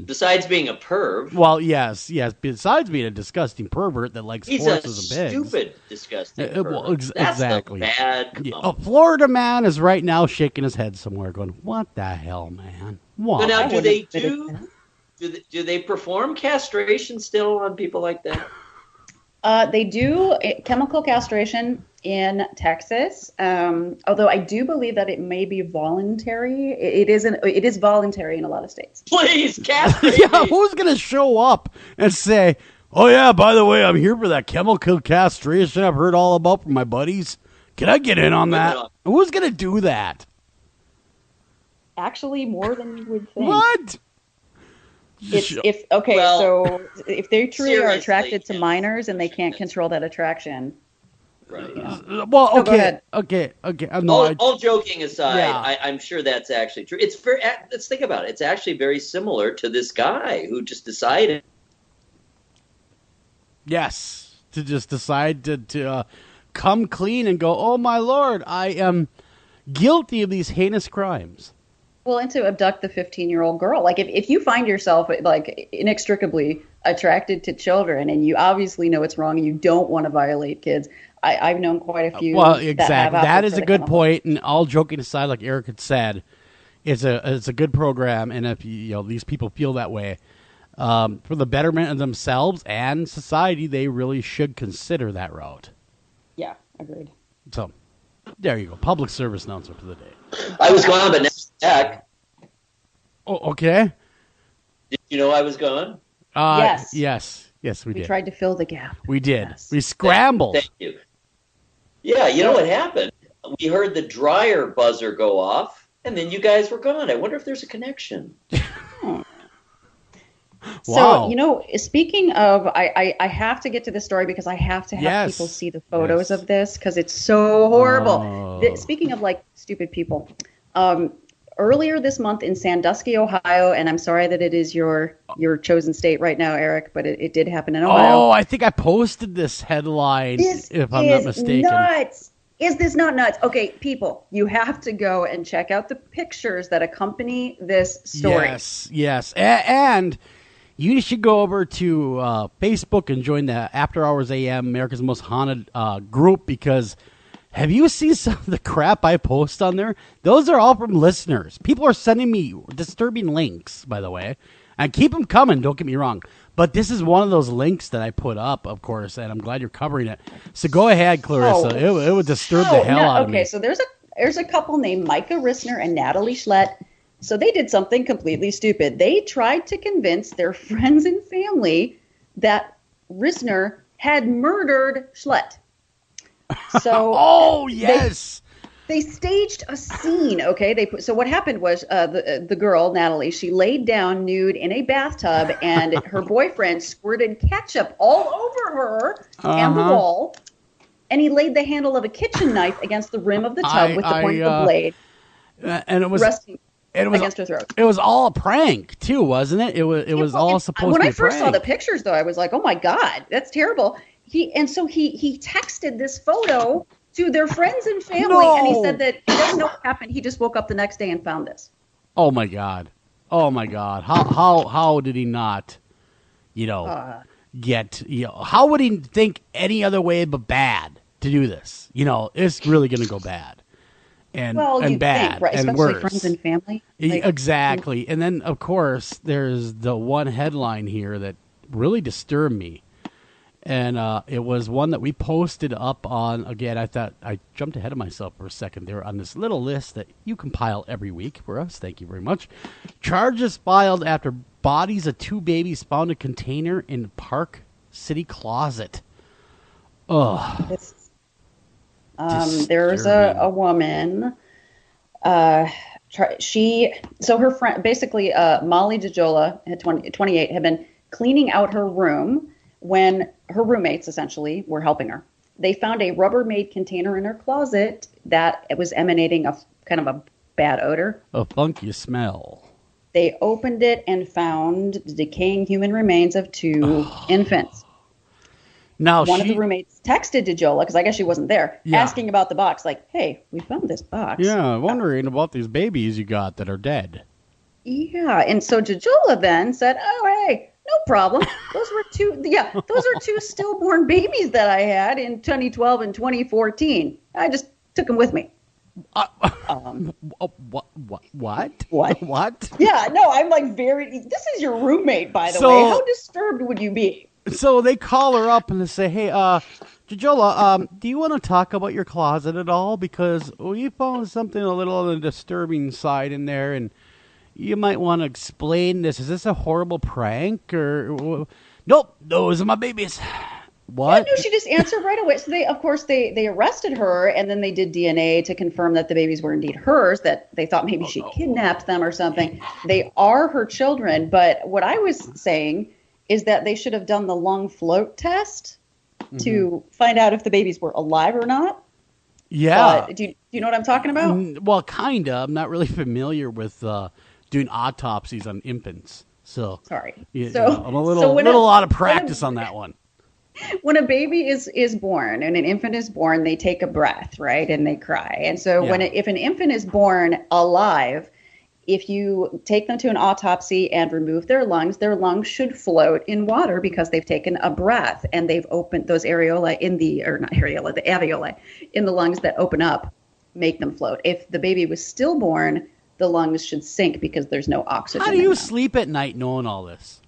Besides being a perv. Well, yes. Besides being a disgusting pervert that likes horses and pigs. He's a stupid, disgusting pervert. That's exactly. The bad. A Florida man is right now shaking his head somewhere, going, "What the hell, man? Why?" But now, do they perform castration still on people like that? They do chemical castration in Texas, although I do believe that it may be voluntary. It is voluntary in a lot of states. Please, castrate Yeah, who's going to show up and say, "Oh, yeah, by the way, I'm here for that chemical castration I've heard all about from my buddies. Can I get in on that?" Who's going to do that? Actually, more than you would think. What? So if they truly are attracted to minors and they can't control that attraction. Right. Yeah. Well, go ahead. Okay. All joking aside, Yeah. I'm sure that's actually true. It's very. Let's think about it. It's actually very similar to this guy who just decided. Yes, to just decide to come clean and go, "Oh my Lord, I am guilty of these heinous crimes." Well, and to abduct the 15-year-old girl. Like, if you find yourself, like, inextricably attracted to children and you obviously know it's wrong and you don't want to violate kids, I've known quite a few. Well, exactly. That is a good point. And all joking aside, like Eric had said, it's a good program. And if these people feel that way, for the betterment of themselves and society, they really should consider that route. Yeah, agreed. So, there you go. Public service announcement for the day. I was gone, but now I'm back. Oh, okay. Did you know I was gone? Yes, we did. We tried to fill the gap. We did. Yes. We scrambled. Thank you. Yeah, you know what happened? We heard the dryer buzzer go off, and then you guys were gone. I wonder if there's a connection. Wow. So, speaking of, I have to get to this story because I have to have people see the photos of this because it's so horrible. Speaking of, like, stupid people, earlier this month in Sandusky, Ohio, and I'm sorry that it is your chosen state right now, Eric, but it did happen in Ohio. Oh, I think I posted this headline, if I'm not mistaken. Nuts. Is this not nuts? Okay, people, you have to go and check out the pictures that accompany this story. Yes. And you should go over to Facebook and join the After Hours AM, America's Most Haunted group, because have you seen some of the crap I post on there? Those are all from listeners. People are sending me disturbing links, by the way. And keep them coming, don't get me wrong. But this is one of those links that I put up, of course, and I'm glad you're covering it. So go ahead, Clarissa. It would disturb the hell out of me. Okay, so there's a couple named Micah Rissner and Natalie Schlett. So they did something completely stupid. They tried to convince their friends and family that Rissner had murdered Schlett. So they staged a scene. Okay, so what happened was the girl Natalie, she laid down nude in a bathtub, and her boyfriend squirted ketchup all over her and the wall, and he laid the handle of a kitchen knife against the rim of the tub with the point of the blade, and it was resting against her throat. It was all a prank too, wasn't it? It was all supposed to be a prank. When I first saw the pictures, though, I was like, "Oh my God, that's terrible." He texted this photo to their friends and family, and he said that he doesn't know what happened. He just woke up the next day and found this. Oh my God! How did he not? How would he think any other way but bad to do this? It's really going to go bad, and bad, think, right? and especially worse. Friends and family. Exactly, and then of course there's the one headline here that really disturbed me. And it was one that we posted up on, again, I thought I jumped ahead of myself for a second there on this little list that you compile every week for us. Thank you very much. Charges filed after bodies of 2 babies found in a container in Park City closet. Ugh. There's a woman. Her friend, basically, Molly DeJola, 28, had been cleaning out her room when her roommates essentially were helping her. They found a Rubbermaid container in her closet that it was emanating a kind of a bad odor. A funky smell. They opened it and found the decaying human remains of 2 infants. Now one of the roommates texted to Jola, because I guess she wasn't there, asking about the box. Like, hey, we found this box. Yeah, wondering about these babies you got that are dead. Yeah, and so Jojola then said, oh, hey, no problem. Those were 2 stillborn babies that I had in 2012 and 2014. I just took them with me. What? What? Yeah, no, I'm like this is your roommate, by the way. How disturbed would you be? So they call her up and they say, hey, Jojola, do you want to talk about your closet at all? Because we found something a little on the disturbing side in there, and you might want to explain this. Is this a horrible prank? Or nope, those are my babies. What? Yeah, no, she just answered right away. So they arrested her, and then they did DNA to confirm that the babies were indeed hers, that they thought maybe she kidnapped them or something. They are her children, but what I was saying is that they should have done the lung float test to find out if the babies were alive or not. Yeah. Do you know what I'm talking about? Well, kind of. I'm not really familiar with doing autopsies on infants. So sorry. I'm a little out of practice on that one. When a baby is born and an infant is born, they take a breath, right? And they cry. And so if an infant is born alive, if you take them to an autopsy and remove their lungs should float in water because they've taken a breath and they've opened those areolae the alveoli in the lungs that open up, make them float. If the baby was stillborn, the lungs should sink because there's no oxygen. How do you sleep at night knowing all this?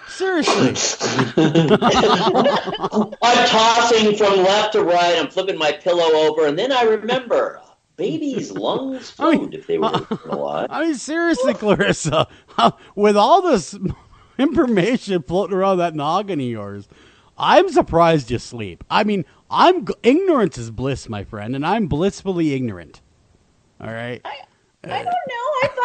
Seriously. I'm tossing from left to right. I'm flipping my pillow over, and then I remember babies' lungs float if they were alive. I mean, seriously, Clarissa, with all this information floating around that noggin of yours, I'm surprised you sleep. I mean, ignorance is bliss, my friend, and I'm blissfully ignorant. All right. I don't know.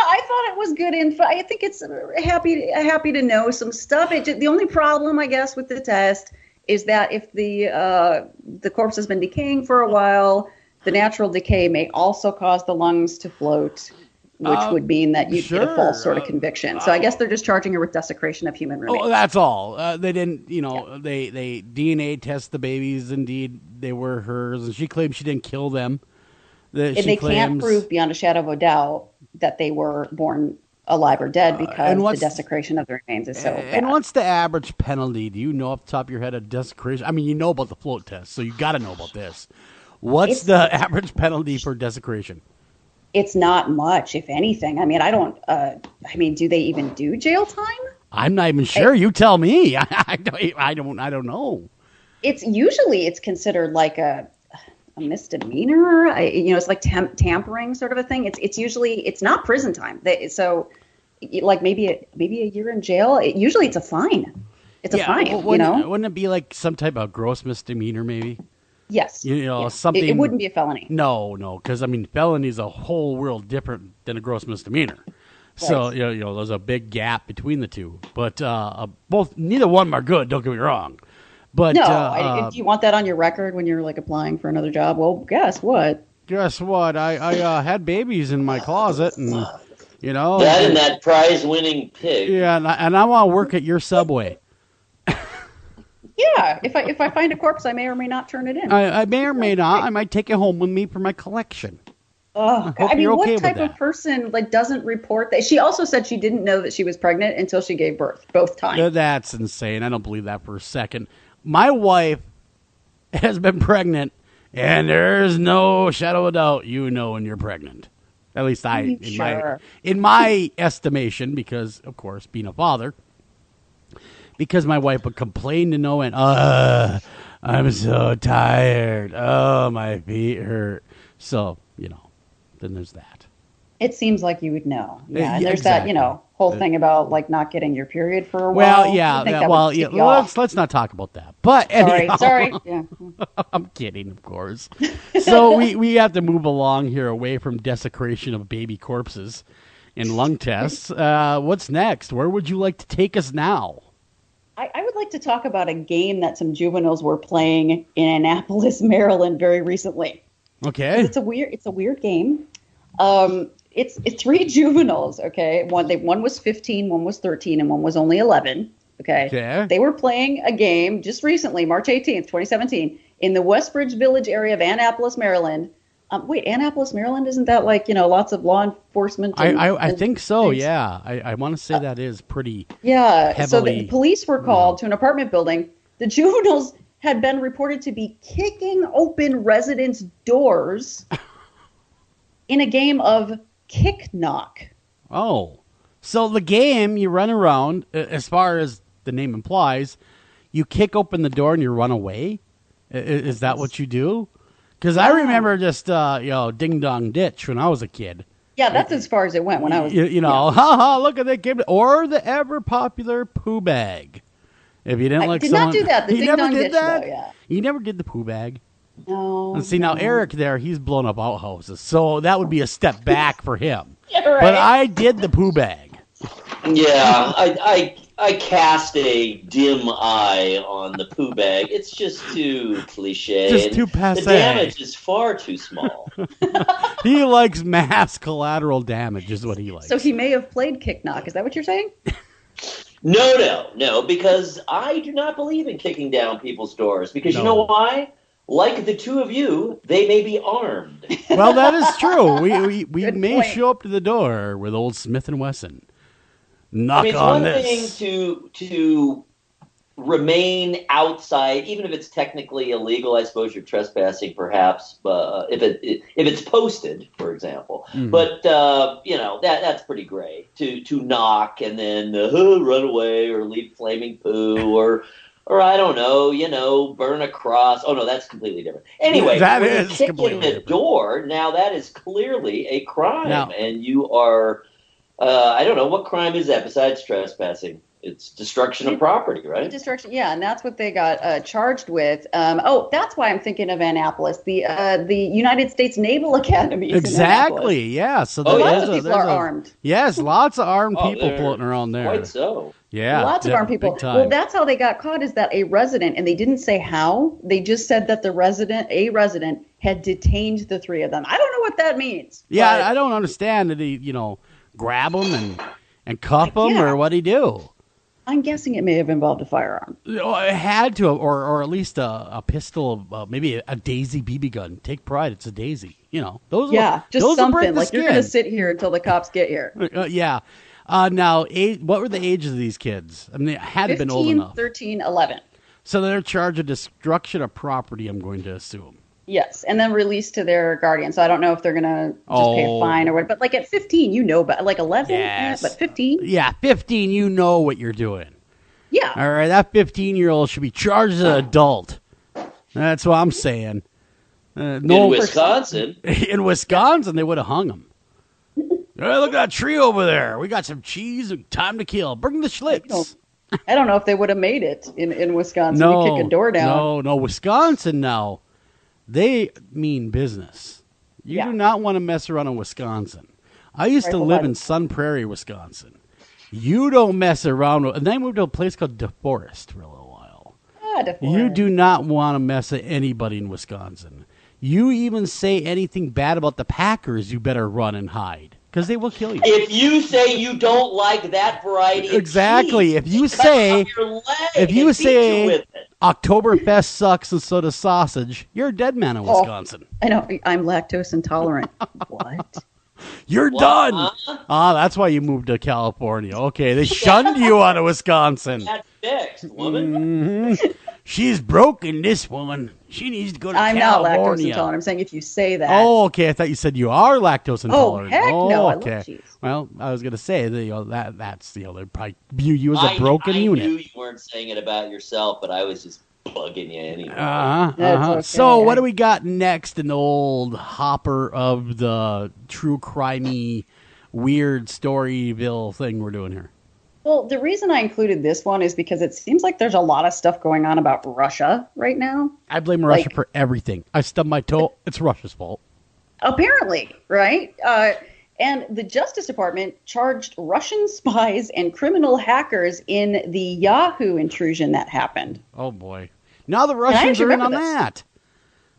I thought it was good info. I think it's happy to know some stuff. The only problem, I guess, with the test is that if the corpse has been decaying for a while, the natural decay may also cause the lungs to float, which would mean that you get a false sort of conviction. So I guess they're just charging her with desecration of human remains. Oh, that's all. They didn't, they DNA test the babies. Indeed, they were hers, and she claims she didn't kill them. They can't prove beyond a shadow of a doubt that they were born alive or dead because the desecration of the remains is so bad. And what's the average penalty? Do you know off the top of your head a desecration? I mean, you know about the float test, so you got to know about this. What's the average penalty for desecration? It's not much, if anything. I mean, I don't. Do they even do jail time? I'm not even sure. You tell me. I don't know. It's considered like a misdemeanor. It's like tampering sort of a thing. It's not prison time. So like maybe a year in jail. Usually it's a fine. It's a fine. Wouldn't it be like some type of gross misdemeanor maybe? Yes. Something. It wouldn't be a felony. No, because felony is a whole world different than a gross misdemeanor. Right. So there's a big gap between the two. But neither one are good. Don't get me wrong. But do you want that on your record when you're like applying for another job? Well, guess what? I had babies in my closet, and that and that prize-winning pig. Yeah, and I want to work at your Subway. Yeah, if I find a corpse, I may or may not turn it in. I may or may not. I might take it home with me for my collection. Oh, what type of person doesn't report that? She also said she didn't know that she was pregnant until she gave birth, both times. That's insane. I don't believe that for a second. My wife has been pregnant, and there's no shadow of doubt when you're pregnant. At least in my estimation, because of course being a father. Because my wife would complain to no end. I'm so tired. Oh, my feet hurt. So, then there's that. It seems like you would know. Yeah, and there's exactly. That, whole thing about not getting your period for a while. Let's not talk about that. But anyhow, sorry. Yeah. I'm kidding, of course. So we have to move along here away from desecration of baby corpses and lung tests. What's next? Where would you like to take us now? I would like to talk about a game that some juveniles were playing in Annapolis, Maryland, very recently. Okay. It's a weird game. It's 3 juveniles. Okay, one was 15, one was 13, and one was only 11. Okay. Yeah. They were playing a game just recently, March 18th, 2017, in the Westbridge Village area of Annapolis, Maryland. Wait, Annapolis, Maryland, isn't that like, lots of law enforcement? I think so, things? Yeah. I want to say that is pretty heavily... So the police were called to an apartment building. The juveniles had been reported to be kicking open residents' doors in a game of kick knock. Oh. So the game, you run around, as far as the name implies, you kick open the door and you run away? Is that what you do? Because I remember just, ding dong ditch when I was a kid. Yeah, that's as far as it went when I was. Look at that game. Or the ever popular Pooh Bag. If you didn't like did someone, not do that. The you ding never dong did ditch, that. though, yeah. You never did the Pooh Bag. No. And see now, Eric there, he's blown up outhouses, so that would be a step back for him. Yeah, right. But I did the Pooh Bag. Yeah, I cast a dim eye on the Pooh Bag. It's just too cliche. Just too passé. The damage is far too small. He likes mass collateral damage is what he likes. So he may have played kick knock. Is that what you're saying? No, because I do not believe in kicking down people's doors. Because you know why? Like the two of you, they may be armed. Well, that is true. We may point. show up to the door with old Smith & Wesson. Knock it's on one this. thing to remain outside, even if it's technically illegal. I suppose you're trespassing, perhaps, if it's posted, for example. Mm-hmm. But that's pretty gray to knock and then run away or leave flaming poo or I don't know, burn a cross. Oh no, that's completely different. Anyway, that when is you're completely kicking the different. door. Now that is clearly a crime, Now, and you are. I don't know, what crime is that besides trespassing? It's destruction of property, right? Destruction, yeah, and that's what they got charged with. That's why I'm thinking of Annapolis, the United States Naval Academy. Exactly, yeah. So lots of people are armed. Yes, lots of armed people floating around there. Quite so. Yeah, lots of armed people. Well, that's how they got caught. Is that a resident? And they didn't say how. They just said that a resident had detained the 3 of them. I don't know what that means. Yeah, I don't understand. Did he, grab them and cuff them, or what'd he do? I'm guessing it may have involved a firearm. It had to, or at least a pistol, maybe a Daisy BB gun. Take pride, it's a Daisy. Those. Yeah, just those something like you're going to sit here until the cops get here. Yeah. Now, what were the ages of these kids? I mean, they had to have been old enough. 13, 11. So they're charged with destruction of property, I'm going to assume. Yes, and then released to their guardian. So I don't know if they're going to just pay a fine or what. But like at 15, but like 11, yes. But 15? Yeah, 15, you know what you're doing. Yeah. All right, that 15-year-old should be charged as an adult. That's what I'm saying. In Wisconsin. In Wisconsin, they would have hung him. Hey, look at that tree over there. We got some cheese and time to kill. Bring the Schlitz. I don't know if they would have made it in Wisconsin. No, you kick a door down. No, Wisconsin now. They mean business. You do not want to mess around in Wisconsin. I used to live in Sun Prairie, Wisconsin. You don't mess around with... And then I moved to a place called DeForest for a little while. DeForest. You do not want to mess with anybody in Wisconsin. You even say anything bad about the Packers, you better run and hide. Because they will kill you. If you say you don't like that variety of cheese, if you say Oktoberfest sucks and so does sausage, you're a dead man in Wisconsin. I know. I'm lactose intolerant. What? You're done. That's why you moved to California. Okay, they shunned you out of Wisconsin. That's fixed, woman. Mm-hmm. She's broken, this woman. She needs to go to California. I'm not lactose intolerant. I'm saying if you say that. Oh, okay. I thought you said you are lactose intolerant. Oh, heck no. Okay. I love cheese. Well, I was going to say that's they probably view you as a broken unit. I knew you weren't saying it about yourself, but I was just bugging you anyway. Okay. So what do we got next in the old hopper of the true crimey, weird Storyville thing we're doing here? Well, the reason I included this one is because it seems like there's a lot of stuff going on about Russia right now. I blame Russia for everything. I stubbed my toe. It's Russia's fault. Apparently, right? And the Justice Department charged Russian spies and criminal hackers in the Yahoo intrusion that happened. Oh, boy. Now the Russians are in on that.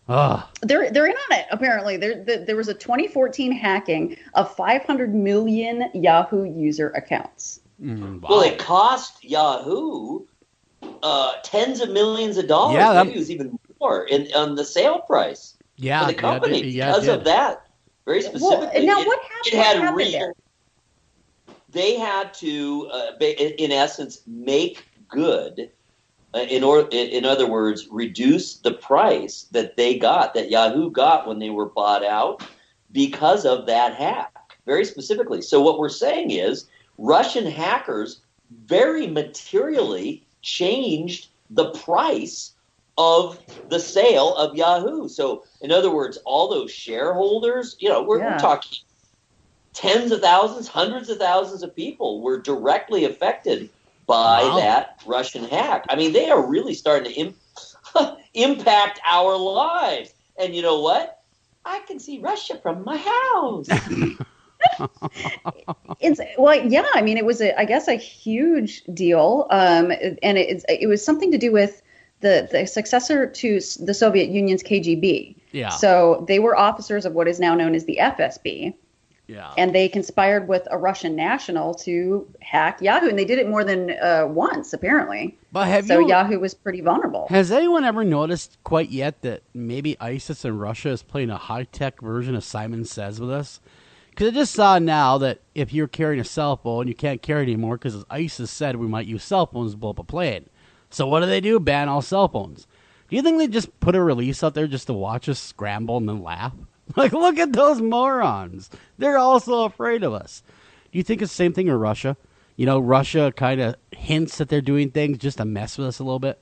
Ugh. They're in on it, apparently. There was a 2014 hacking of 500 million Yahoo user accounts. Wow. Well, it cost Yahoo tens of millions of dollars. Yeah, Maybe it was even more on the sale price for the company because of that. Very specifically. Well, now, what happened there? They had to, in essence, make good. In other words, reduce the price that Yahoo got when they were bought out because of that hack, very specifically. So what we're saying is Russian hackers very materially changed the price of the sale of Yahoo. So in other words, all those shareholders, we're talking tens of thousands, hundreds of thousands of people were directly affected by that Russian hack. I mean, they are really starting to impact our lives. And you know what? I can see Russia from my house. I mean, it was, I guess, a huge deal. And it was something to do with the successor to the Soviet Union's KGB. Yeah. So they were officers of what is now known as the FSB. Yeah. And they conspired with a Russian national to hack Yahoo, and they did it more than once, apparently. But Yahoo was pretty vulnerable. Has anyone ever noticed quite yet that maybe ISIS in Russia is playing a high-tech version of Simon Says with us? Because I just saw now that if you're carrying a cell phone, you can't carry it anymore because ISIS said we might use cell phones to blow up a plane. So what do? Ban all cell phones. Do you think they just put a release out there just to watch us scramble and then laugh? Like, look at those morons. They're also afraid of us. Do you think it's the same thing in Russia? Russia kind of hints that they're doing things just to mess with us a little bit.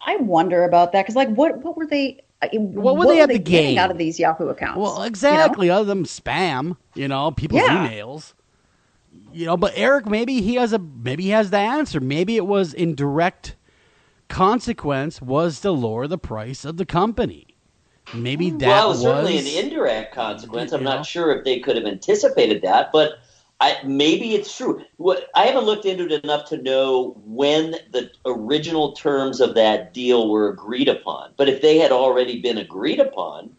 I wonder about that because, what were they? What were they at the game out of these Yahoo accounts? Well, exactly. Other than spam, people's emails. But Eric, maybe he has the answer. Maybe it was in direct consequence was to lower the price of the company. Maybe that was certainly an indirect consequence. I'm not sure if they could have anticipated that, but maybe it's true. I haven't looked into it enough to know when the original terms of that deal were agreed upon. But if they had already been agreed upon,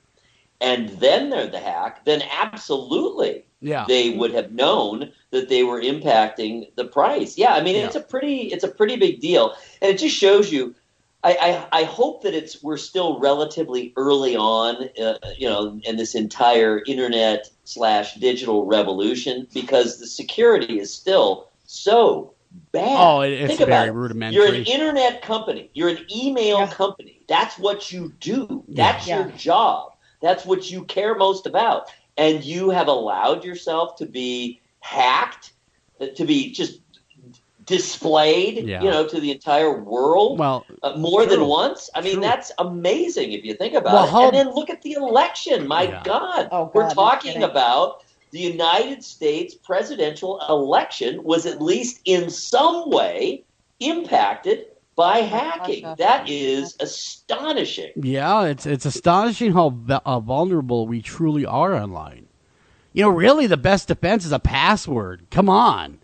and then they're the hack, then absolutely they would have known that they were impacting the price. Yeah, I mean it's a pretty big deal, and it just shows you. I hope that we're still relatively early on, in this entire internet/digital revolution because the security is still so bad. Oh, it's very rudimentary. You're an internet company. You're an email company. That's what you do. That's your job. That's what you care most about. And you have allowed yourself to be hacked, to be just displayed, to the entire world more than once. I mean, that's amazing if you think about it. And then look at the election. My God. We're talking about the United States presidential election was at least in some way impacted by hacking. That is astonishing. Yeah, it's astonishing how vulnerable we truly are online. Really the best defense is a password. Come on.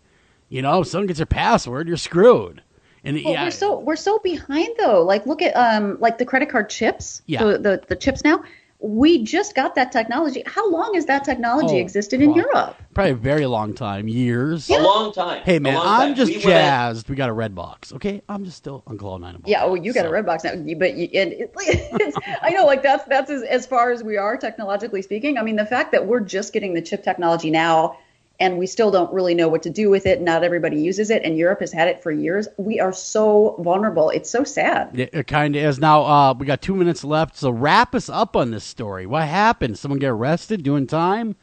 If someone gets your password, you're screwed. And we're so behind though. Look at the credit card chips. Yeah. The chips now. We just got that technology. How long has that technology existed in Europe? Probably a very long time, years. A long time. Hey man, I'm just jazzed. We got a red box. Okay, I'm still on Cloud 9. Yeah. Oh, you got a red box now, but I know. That's as far as we are technologically speaking. I mean, the fact that we're just getting the chip technology now. And we still don't really know what to do with it. Not everybody uses it, and Europe has had it for years. We are so vulnerable. It's so sad. It kind of is. Now, we got 2 minutes left, so wrap us up on this story. What happened? Someone get arrested doing time?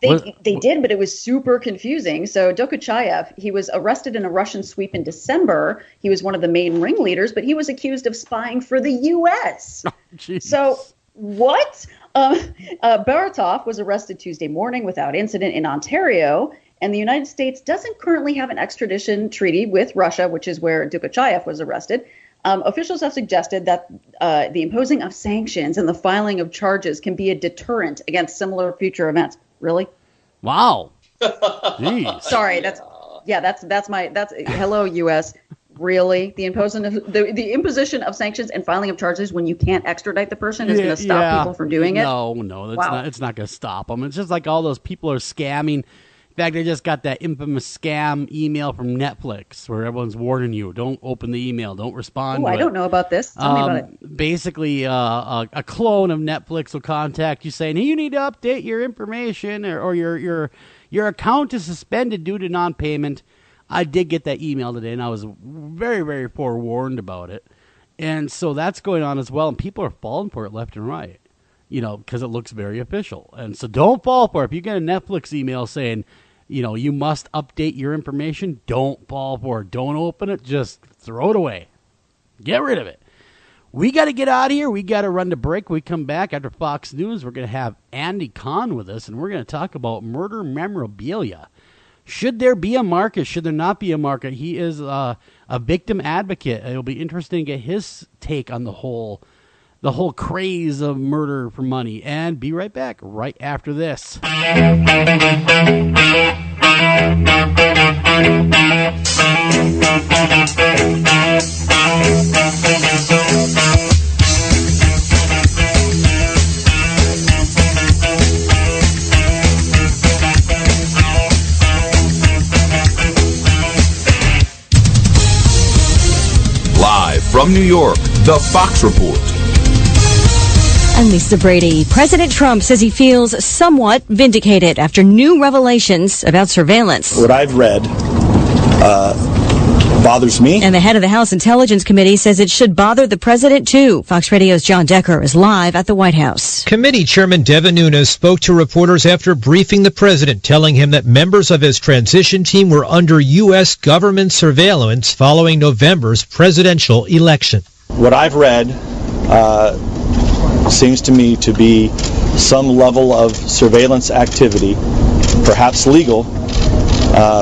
They did, but it was super confusing. So Dokuchayev, he was arrested in a Russian sweep in December. He was one of the main ringleaders, but he was accused of spying for the U.S. Oh, so what? Baratov was arrested Tuesday morning without incident in Ontario, and the United States doesn't currently have an extradition treaty with Russia, which is where Dokuchayev was arrested. Officials have suggested that the imposing of sanctions and the filing of charges can be a deterrent against similar future events. Really? Wow. Jeez. Sorry, that's hello, U.S. Really? The imposition of sanctions and filing of charges when you can't extradite the person is going to stop people from doing it? No, it's not going to stop them. It's just like all those people are scamming. In fact, I just got that infamous scam email from Netflix where everyone's warning you, don't open the email, don't respond to it. I don't know about this. Tell me about it. Basically, a clone of Netflix will contact you saying, hey, you need to update your information or your account is suspended due to non-payment. I did get that email today, and I was very, very forewarned about it. And so that's going on as well, and people are falling for it left and right, because it looks very official. And so don't fall for it. If you get a Netflix email saying, you must update your information, don't fall for it. Don't open it. Just throw it away. Get rid of it. We got to get out of here. We got to run to break. When we come back after Fox News, we're going to have Andy Kahan with us, and we're going to talk about murder memorabilia. Should there be a market? Should there not be a market? He is a victim advocate. It'll be interesting to get his take on the whole craze of murder for money. And be right back right after this. Live from New York, The Fox Report. I'm Lisa Brady. President Trump says he feels somewhat vindicated after new revelations about surveillance. What I've read bothers me. And the head of the House Intelligence Committee says it should bother the president, too. Fox Radio's John Decker is live at the White House. Committee Chairman Devin Nunes spoke to reporters after briefing the president, telling him that members of his transition team were under U.S. government surveillance following November's presidential election. What I've read seems to me to be some level of surveillance activity, perhaps legal,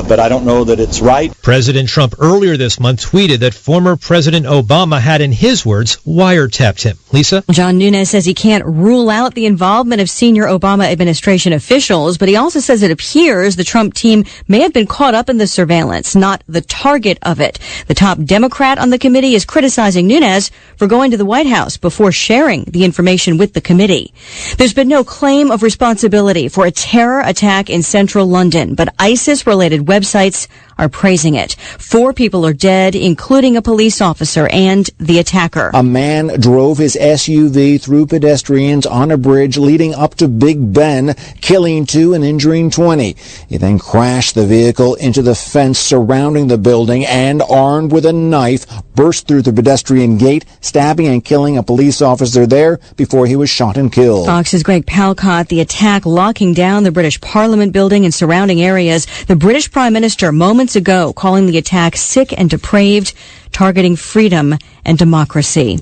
but I don't know that it's right. President Trump earlier this month tweeted that former President Obama had, in his words, wiretapped him. Lisa? John Nunes says he can't rule out the involvement of senior Obama administration officials, but he also says it appears the Trump team may have been caught up in the surveillance, not the target of it. The top Democrat on the committee is criticizing Nunes for going to the White House before sharing the information with the committee. There's been no claim of responsibility for a terror attack in central London, but ISIS-related websites are praising it. 4 people are dead, including a police officer and the attacker. A man drove his SUV through pedestrians on a bridge leading up to Big Ben, killing 2 and injuring 20. He then crashed the vehicle into the fence surrounding the building and, armed with a knife, burst through the pedestrian gate, stabbing and killing a police officer there before he was shot and killed. Fox's Greg Palcott, the attack locking down the British Parliament building and surrounding areas. The British Prime Minister moments ago calling the attack sick and depraved, targeting freedom and democracy.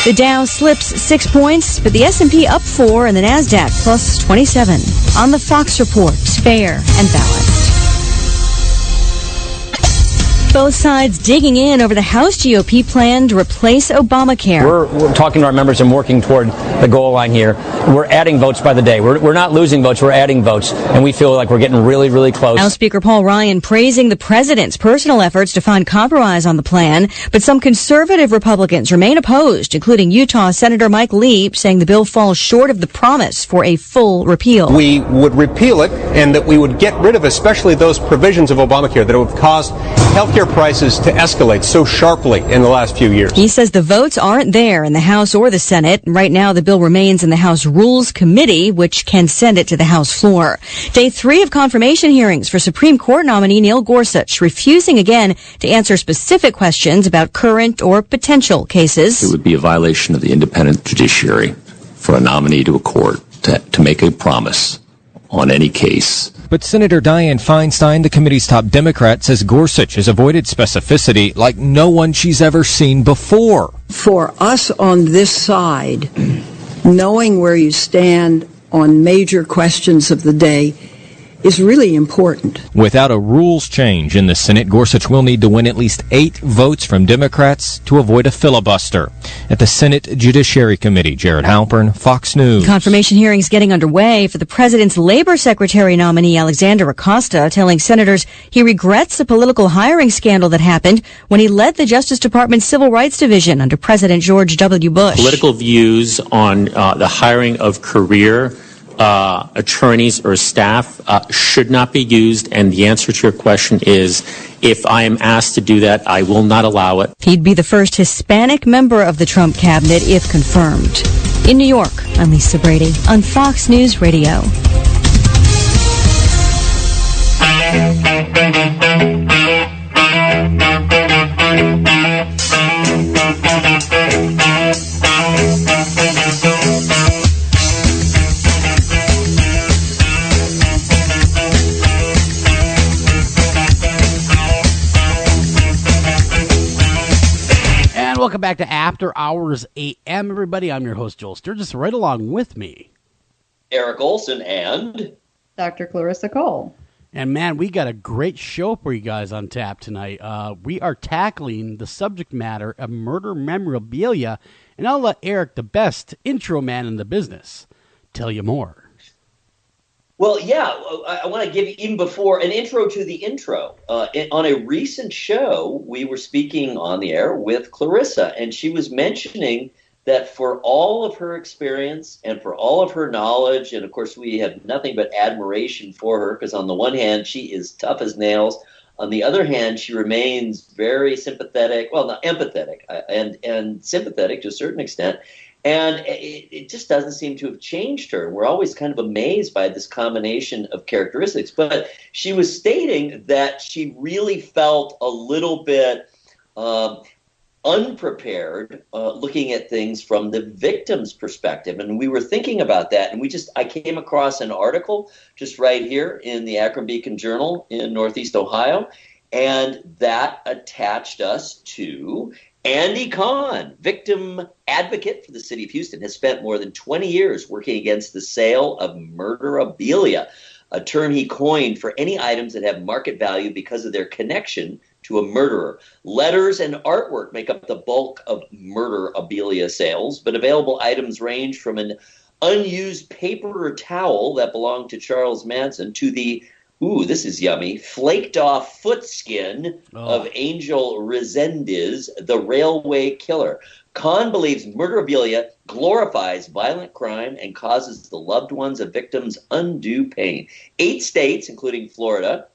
The Dow slips 6 points, but the S&P up 4 and the NASDAQ plus 27. On the Fox Report, fair and balanced. Both sides digging in over the House GOP plan to replace Obamacare. We're talking to our members and working toward the goal line here. We're adding votes by the day. We're not losing votes, we're adding votes, and we feel like we're getting really, really close. House Speaker Paul Ryan praising the president's personal efforts to find compromise on the plan, but some conservative Republicans remain opposed, including Utah Senator Mike Lee, saying the bill falls short of the promise for a full repeal. We would repeal it, and that we would get rid of especially those provisions of Obamacare that have caused healthcare prices to escalate so sharply in the last few years. He says the votes aren't there in the House or the Senate. Right now, the bill remains in the House Rules Committee, which can send it to the House floor. Day 3 of confirmation hearings for Supreme Court nominee Neil Gorsuch, refusing again to answer specific questions about current or potential cases. It would be a violation of the independent judiciary for a nominee to a court to make a promise on any case. But Senator Dianne Feinstein, the committee's top Democrat, says Gorsuch has avoided specificity like no one she's ever seen before. For us on this side, knowing where you stand on major questions of the day is really important. Without a rules change in the Senate, Gorsuch will need to win at least 8 votes from Democrats to avoid a filibuster. at the Senate Judiciary Committee. Jared Halpern, Fox News. Confirmation hearings getting underway for the president's labor secretary nominee, Alexander Acosta, telling senators he regrets the political hiring scandal that happened when he led the Justice Department's Civil Rights Division under President George W. Bush. Political views on the hiring of career attorneys or staff should not be used, and the answer to your question is, if I am asked to do that, I will not allow it. He'd be the first Hispanic member of the Trump cabinet if confirmed. In New York, I'm Lisa Brady on Fox News Radio. Welcome back to After Hours AM, everybody. I'm your host, Joel Sturgis. Right along with me, Eric Olsen and Dr. Clarissa Cole. And man, we got a great show for you guys on tap tonight. We are tackling the subject matter of murder memorabilia, and I'll let Eric, the best intro man in the business, tell you more. Well, yeah, I want to give, even before, an intro to the intro. On a recent show, we were speaking on the air with Clarissa, and she was mentioning that for all of her experience and for all of her knowledge, and of course we have nothing but admiration for her, because on the one hand, she is tough as nails. On the other hand, she remains very sympathetic, well, not empathetic, and sympathetic to a certain extent. And it just doesn't seem to have changed her. We're always kind of amazed by this combination of characteristics. But she was stating that she really felt a little bit unprepared looking at things from the victim's perspective. And we were thinking about that. And I came across an article just right here in the Akron Beacon Journal in Northeast Ohio. And that attached us to Andy Kahan, victim advocate for the city of Houston, has spent more than 20 years working against the sale of murderabilia, a term he coined for any items that have market value because of their connection to a murderer. Letters and artwork make up the bulk of murderabilia sales, but available items range from an unused paper towel that belonged to Charles Manson to the this is yummy, flaked-off foot skin of Angel Resendiz, the railway killer. Kahan believes murderabilia glorifies violent crime and causes the loved ones of victims undue pain. 8 states, including Florida,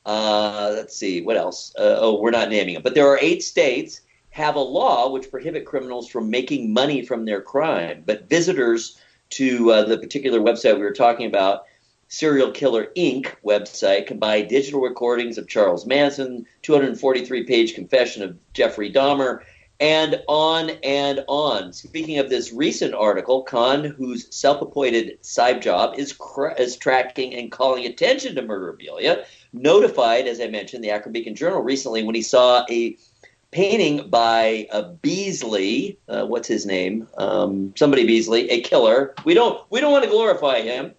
let's see, what else? We're not naming them. But there are 8 states have a law which prohibit criminals from making money from their crime. But visitors to the particular website we were talking about, Serial Killer Inc. website, can buy digital recordings of Charles Manson, 243-page confession of Jeffrey Dahmer, and on and on. Speaking of this recent article, Kahan, whose self-appointed side job is tracking and calling attention to murderabilia, notified, as I mentioned, the Akron Beacon Journal recently when he saw a painting by Beasley, what's his name? Somebody Beasley, a killer. We don't want to glorify him.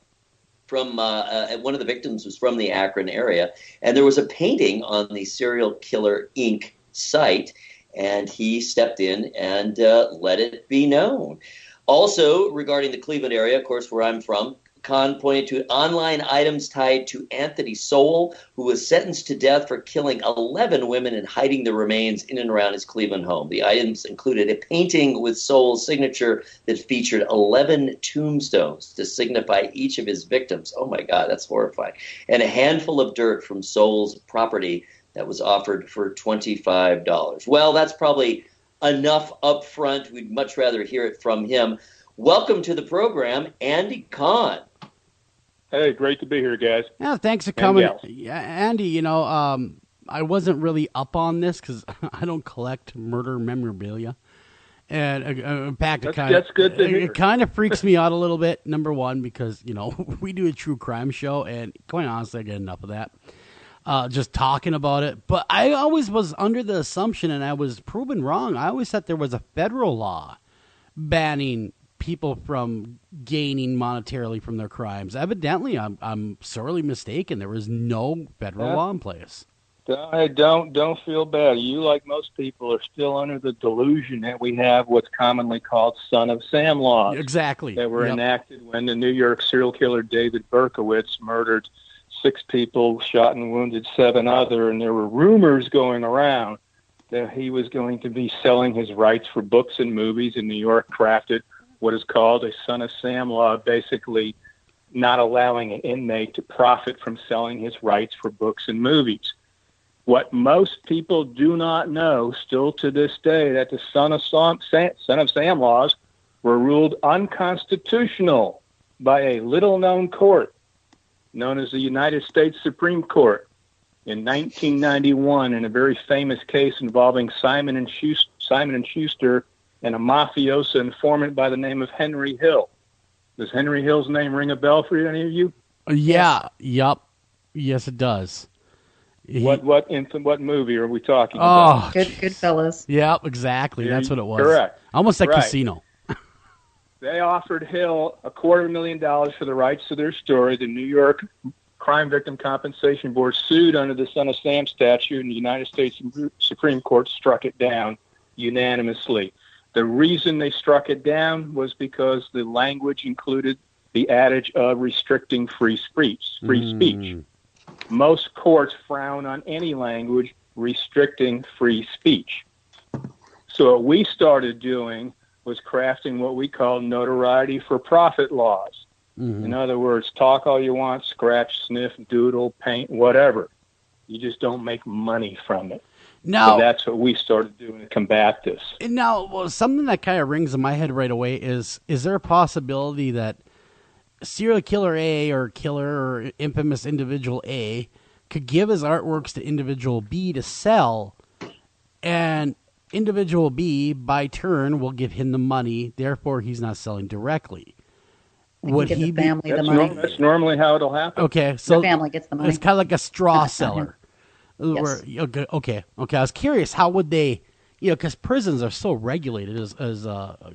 From one of the victims was from the Akron area, and there was a painting on the Serial Killer Inc. site, and he stepped in and let it be known. Also, regarding the Cleveland area, of course, where I'm from, Kahan pointed to online items tied to Anthony Sowell, who was sentenced to death for killing 11 women and hiding the remains in and around his Cleveland home. The items included a painting with Sowell's signature that featured 11 tombstones to signify each of his victims. Oh my God, that's horrifying. And a handful of dirt from Sowell's property that was offered for $25. Well, that's probably enough up front. We'd much rather hear it from him. Welcome to the program, Andy Kahan. Hey, great to be here, guys. Yeah, thanks for coming. Yeah, Andy, I wasn't really up on this because I don't collect murder memorabilia. And in fact, that's good to hear. It kind of freaks me out a little bit, number one, because, we do a true crime show, and quite honestly, I get enough of that. Just talking about it. But I always was under the assumption, and I was proven wrong, I always thought there was a federal law banning people from gaining monetarily from their crimes. Evidently, I'm sorely mistaken. There was no federal law in place. Don't feel bad. You, like most people, are still under the delusion that we have what's commonly called Son of Sam laws. Exactly. That were enacted when the New York serial killer David Berkowitz murdered 6 people, shot and wounded 7 other, and there were rumors going around that he was going to be selling his rights for books and movies, and New York crafted what is called a Son of Sam law, basically not allowing an inmate to profit from selling his rights for books and movies. What most people do not know, still to this day, that the Son of Sam laws were ruled unconstitutional by a little-known court known as the United States Supreme Court in 1991 in a very famous case involving Simon and Schuster and a mafioso informant by the name of Henry Hill. Does Henry Hill's name ring a bell for any of you? Yeah. Yep. Yes, it does. What movie are we talking about? Goodfellas. Yeah, exactly. That's what it was. Correct. Almost like Casino. They offered Hill $250,000 for the rights to their story. The New York Crime Victim Compensation Board sued under the Son of Sam statute, and the United States Supreme Court struck it down unanimously. The reason they struck it down was because the language included the adage of restricting free speech. Most courts frown on any language restricting free speech. So what we started doing was crafting what we call notoriety for profit laws. In other words, talk all you want, scratch, sniff, doodle, paint, whatever. You just don't make money from it. Now, so that's what we started doing to combat this. Now, something that kind of rings in my head right away is there a possibility that serial killer A or killer or infamous individual A could give his artworks to individual B to sell, and individual B, by turn, will give him the money, therefore he's not selling directly? Would he the family the money? That's normally how it'll happen. Okay, so the family gets the money. It's kind of like a straw seller. Yes. Okay. I was curious, how would they, because prisons are so regulated, as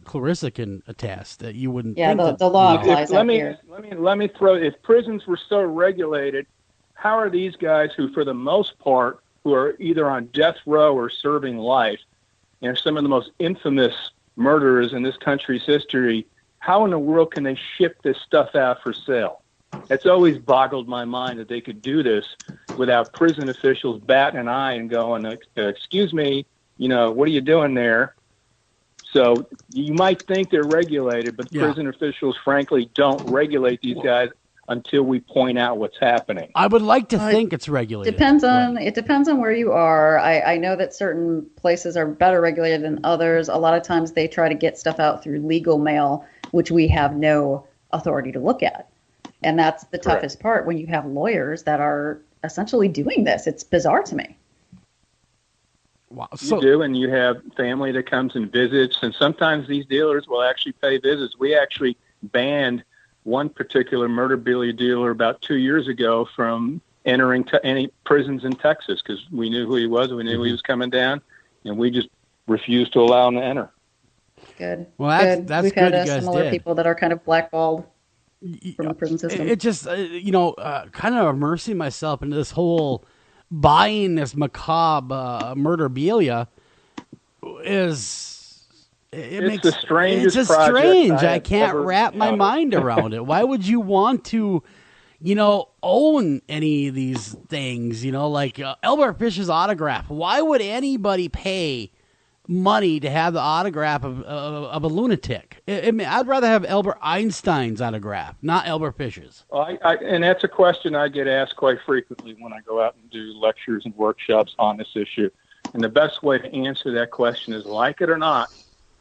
Clarissa can attest, that you wouldn't. Yeah, think the law applies out here. Let me throw. If prisons were so regulated, how are these guys who, for the most part, who are either on death row or serving life, and some of the most infamous murderers in this country's history, how in the world can they ship this stuff out for sale? It's always boggled my mind that they could do this without prison officials batting an eye and going, excuse me, what are you doing there? So you might think they're regulated, but prison officials, frankly, don't regulate these guys until we point out what's happening. I would like to think it's regulated. It depends on where you are. I know that certain places are better regulated than others. A lot of times they try to get stuff out through legal mail, which we have no authority to look at. And that's the toughest part when you have lawyers that are essentially doing this. It's bizarre to me. Wow. You do, and you have family that comes and visits, and sometimes these dealers will actually pay visits. We actually banned one particular murderabilia dealer about 2 years ago from entering any prisons in Texas because we knew who he was, we knew he was coming down, and we just refused to allow him to enter. Good. Well, that's We've good. had You guys similar did. people that are kind of blackballed from the prison system. It just, kind of immersing myself into this whole buying this macabre murderabilia is. It's the strangest It's project strange. I I can't wrap my mind around it. Why would you want to, own any of these things? Like Albert Fish's autograph. Why would anybody pay money to have the autograph of a lunatic? I'd rather have Albert Einstein's autograph, not Albert Fish's. Well, and that's a question I get asked quite frequently when I go out and do lectures and workshops on this issue. And the best way to answer that question is, like it or not,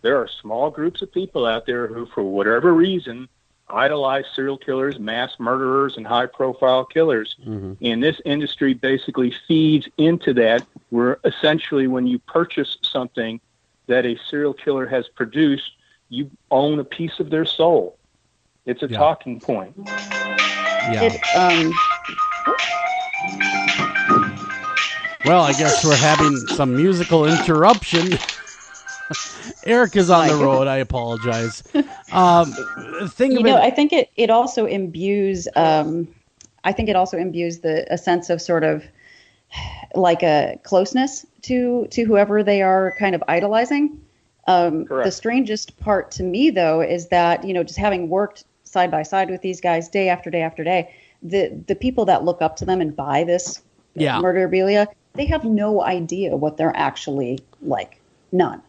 there are small groups of people out there who, for whatever reason, idolize serial killers, mass murderers, and high-profile killers. And this industry basically feeds into that, where essentially when you purchase something that a serial killer has produced, you own a piece of their soul. It's a talking point. Well, I guess we're having some musical interruption. Eric is on the road. I apologize. I think it also imbues. I think it also imbues a sense of sort of like a closeness to whoever they are kind of idolizing. The strangest part to me, though, is that, just having worked side by side with these guys day after day after day, the people that look up to them and buy this murderabilia, they have no idea what they're actually like. None.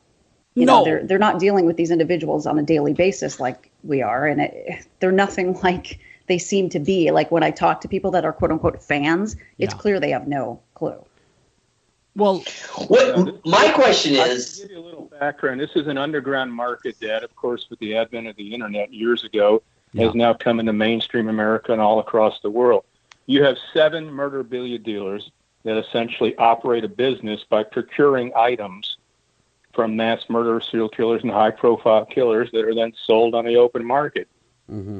They're not dealing with these individuals on a daily basis like we are, and they're nothing like they seem to be. Like when I talk to people that are quote unquote fans, it's clear they have no clue. Well, my question is, to give you a little background, this is an underground market that, of course, with the advent of the internet years ago, has now come into mainstream America and all across the world. You have 7 murderabilia dealers that essentially operate a business by procuring items from mass murderer, serial killers, and high-profile killers that are then sold on the open market. Mm-hmm.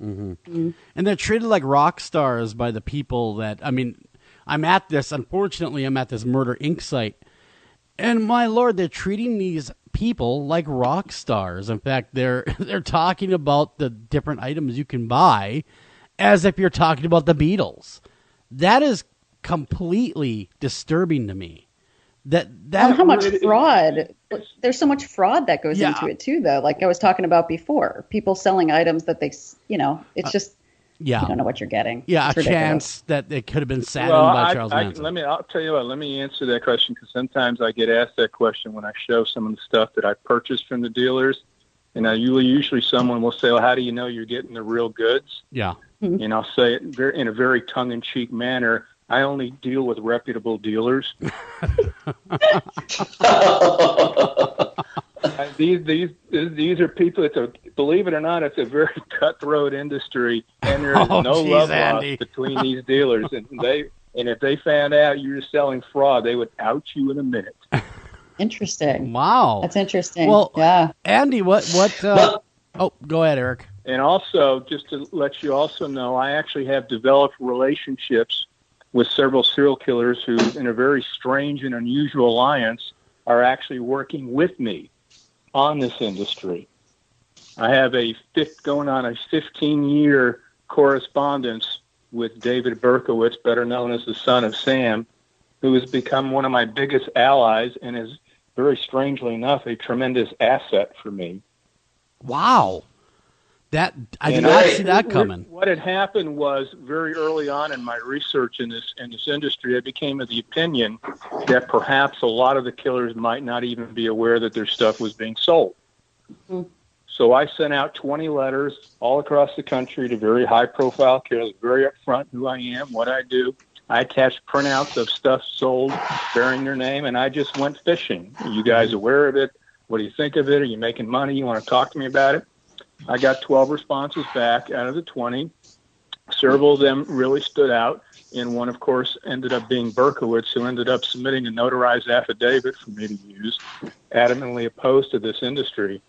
Mm-hmm. Mm-hmm. And they're treated like rock stars by the people that, unfortunately, I'm at this Murder Inc. site, and my Lord, they're treating these people like rock stars. In fact, they're talking about the different items you can buy as if you're talking about the Beatles. That is completely disturbing to me. How much fraud? There's so much fraud that goes into it too, though. Like I was talking about before, people selling items that they, it's just you don't know what you're getting. Yeah, it's a ridiculous. chance that it could have been sat in by Charles Manson. I'll tell you what. Let me answer that question, because sometimes I get asked that question when I show some of the stuff that I purchased from the dealers, and usually someone will say, "Well, how do you know you're getting the real goods?" Yeah, and I'll say it in a very tongue-in-cheek manner. I only deal with reputable dealers. These are people. Believe it or not, it's a very cutthroat industry, and there is no love lost between these dealers. And if they found out you're selling fraud, they would out you in a minute. Interesting. Wow, that's interesting. Well, yeah, Andy, what? Go ahead, Eric. And also, just to let you also know, I actually have developed relationships with several serial killers who, in a very strange and unusual alliance, are actually working with me on this industry. I have going on a 15-year correspondence with David Berkowitz, better known as the son of Sam, who has become one of my biggest allies and is, very strangely enough, a tremendous asset for me. Wow. I did not see that coming. What had happened was, very early on in my research in this industry, I became of the opinion that perhaps a lot of the killers might not even be aware that their stuff was being sold. Mm-hmm. So I sent out 20 letters all across the country to very high-profile killers, very upfront who I am, what I do. I attached printouts of stuff sold bearing their name, and I just went fishing. Are you guys aware of it? What do you think of it? Are you making money? You want to talk to me about it? I got 12 responses back out of the 20. Several of them really stood out, and one, of course, ended up being Berkowitz, who ended up submitting a notarized affidavit for me to use, adamantly opposed to this industry.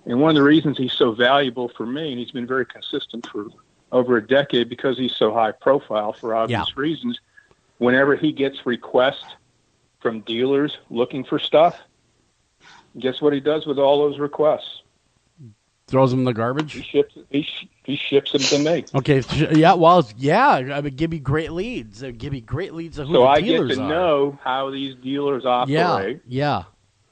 And one of the reasons he's so valuable for me, and he's been very consistent for over a decade because he's so high profile for obvious reasons, whenever he gets requests from dealers looking for stuff, guess what he does with all those requests? Throws them in the garbage? He ships them to me. Okay, I mean, give me great leads. Give me great leads of who the dealers are. So I get to know how these dealers operate. Yeah.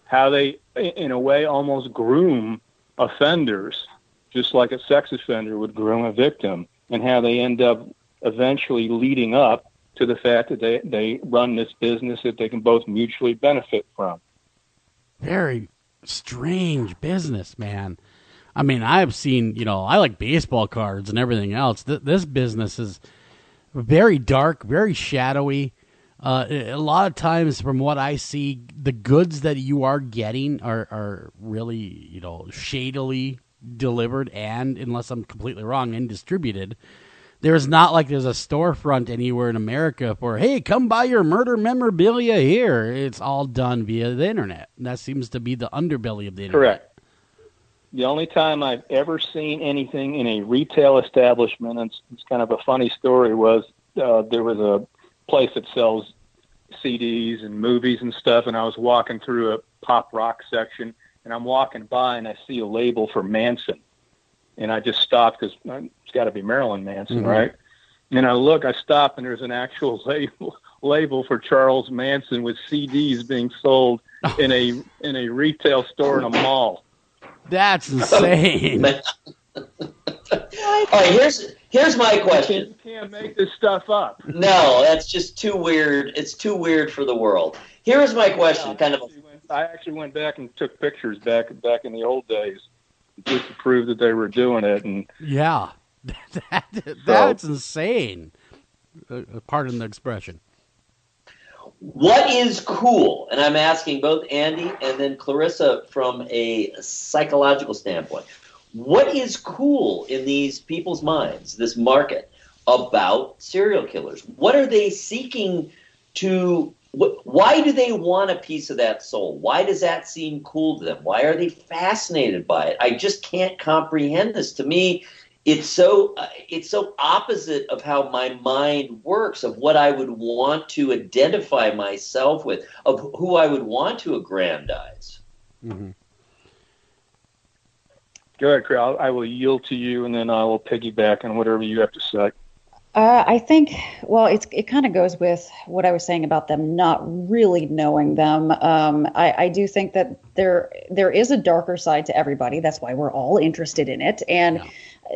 How they, in a way, almost groom offenders, just like a sex offender would groom a victim, and how they end up eventually leading up to the fact that they run this business that they can both mutually benefit from. Very strange business, man. I mean, I've seen, I like baseball cards and everything else. This business is very dark, very shadowy. A lot of times, from what I see, the goods that you are getting are really, shadily delivered and, unless I'm completely wrong, and distributed. There's not like there's a storefront anywhere in America for, hey, come buy your murder memorabilia here. It's all done via the internet. And that seems to be the underbelly of the internet. Correct. The only time I've ever seen anything in a retail establishment, and it's kind of a funny story, was there was a place that sells CDs and movies and stuff, and I was walking through a pop rock section, and I'm walking by, and I see a label for Manson. And I just stopped because it's got to be Marilyn Manson, right? And I stop, and there's an actual label for Charles Manson with CDs being sold in a retail store in a mall. That's insane. All right, here's my question. You can't make this stuff up. No, that's just too weird. It's too weird for the world. Here's my question. I actually went back and took pictures back in the old days just to prove that they were doing it. And yeah, that's insane. Pardon the expression. What is cool? And I'm asking both Andy and then Clarissa from a psychological standpoint. What is cool in these people's minds, this market, about serial killers? What are they seeking to... Why do they want a piece of that soul? Why does that seem cool to them? Why are they fascinated by it? I just can't comprehend this. To me, it's so opposite of how my mind works, of what I would want to identify myself with, of who I would want to aggrandize. Mm-hmm. Go ahead, Chris. I will yield to you, and then I will piggyback on whatever you have to say. I think, well, it kind of goes with what I was saying about them not really knowing them. I do think that there is a darker side to everybody. That's why we're all interested in it. And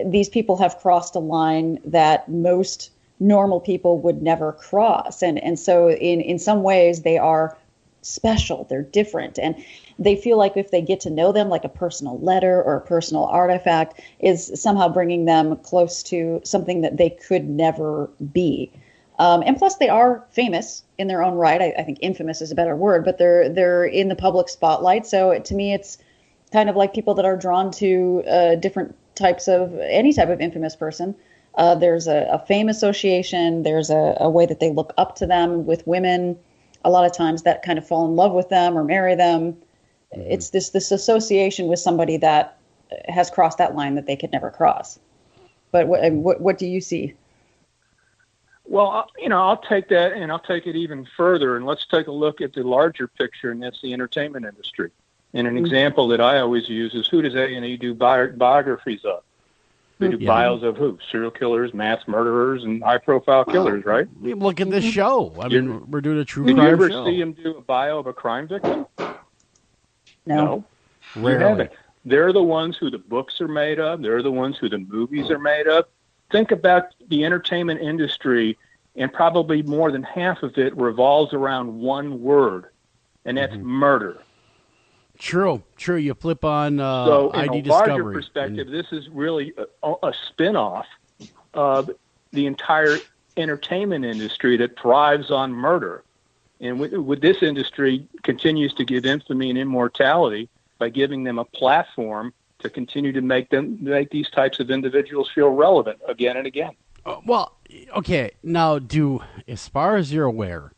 these people have crossed a line that most normal people would never cross. And so in some ways they are special. They're different. And they feel like if they get to know them, like a personal letter or a personal artifact is somehow bringing them close to something that they could never be. And plus they are famous in their own right. I think infamous is a better word, but they're in the public spotlight. So to me, it's kind of like people that are drawn to different types of any type of infamous person. There's a fame association. There's a way that they look up to them with women. A lot of times that kind of fall in love with them or marry them. It's this association with somebody that has crossed that line that they could never cross. But what do you see? Well, I'll take that and I'll take it even further. And let's take a look at the larger picture, and that's the entertainment industry. And an example that I always use is, who does A&E do biographies of? They do bios of who? Serial killers, mass murderers, and high-profile killers, right? Look at this show. I mean, we're doing a true crime show. Did you ever see them do a bio of a crime victim? No. Rarely. You haven't. They're the ones who the books are made of. They're the ones who the movies are made of. Think about the entertainment industry, and probably more than half of it revolves around one word, and that's murder. True. You flip on so in ID a larger Discovery. perspective, this is really a spin-off of the entire entertainment industry that thrives on murder. And with this industry continues to give infamy and immortality by giving them a platform to continue to make these types of individuals feel relevant again and again. Well, okay. Now, as far as you're aware,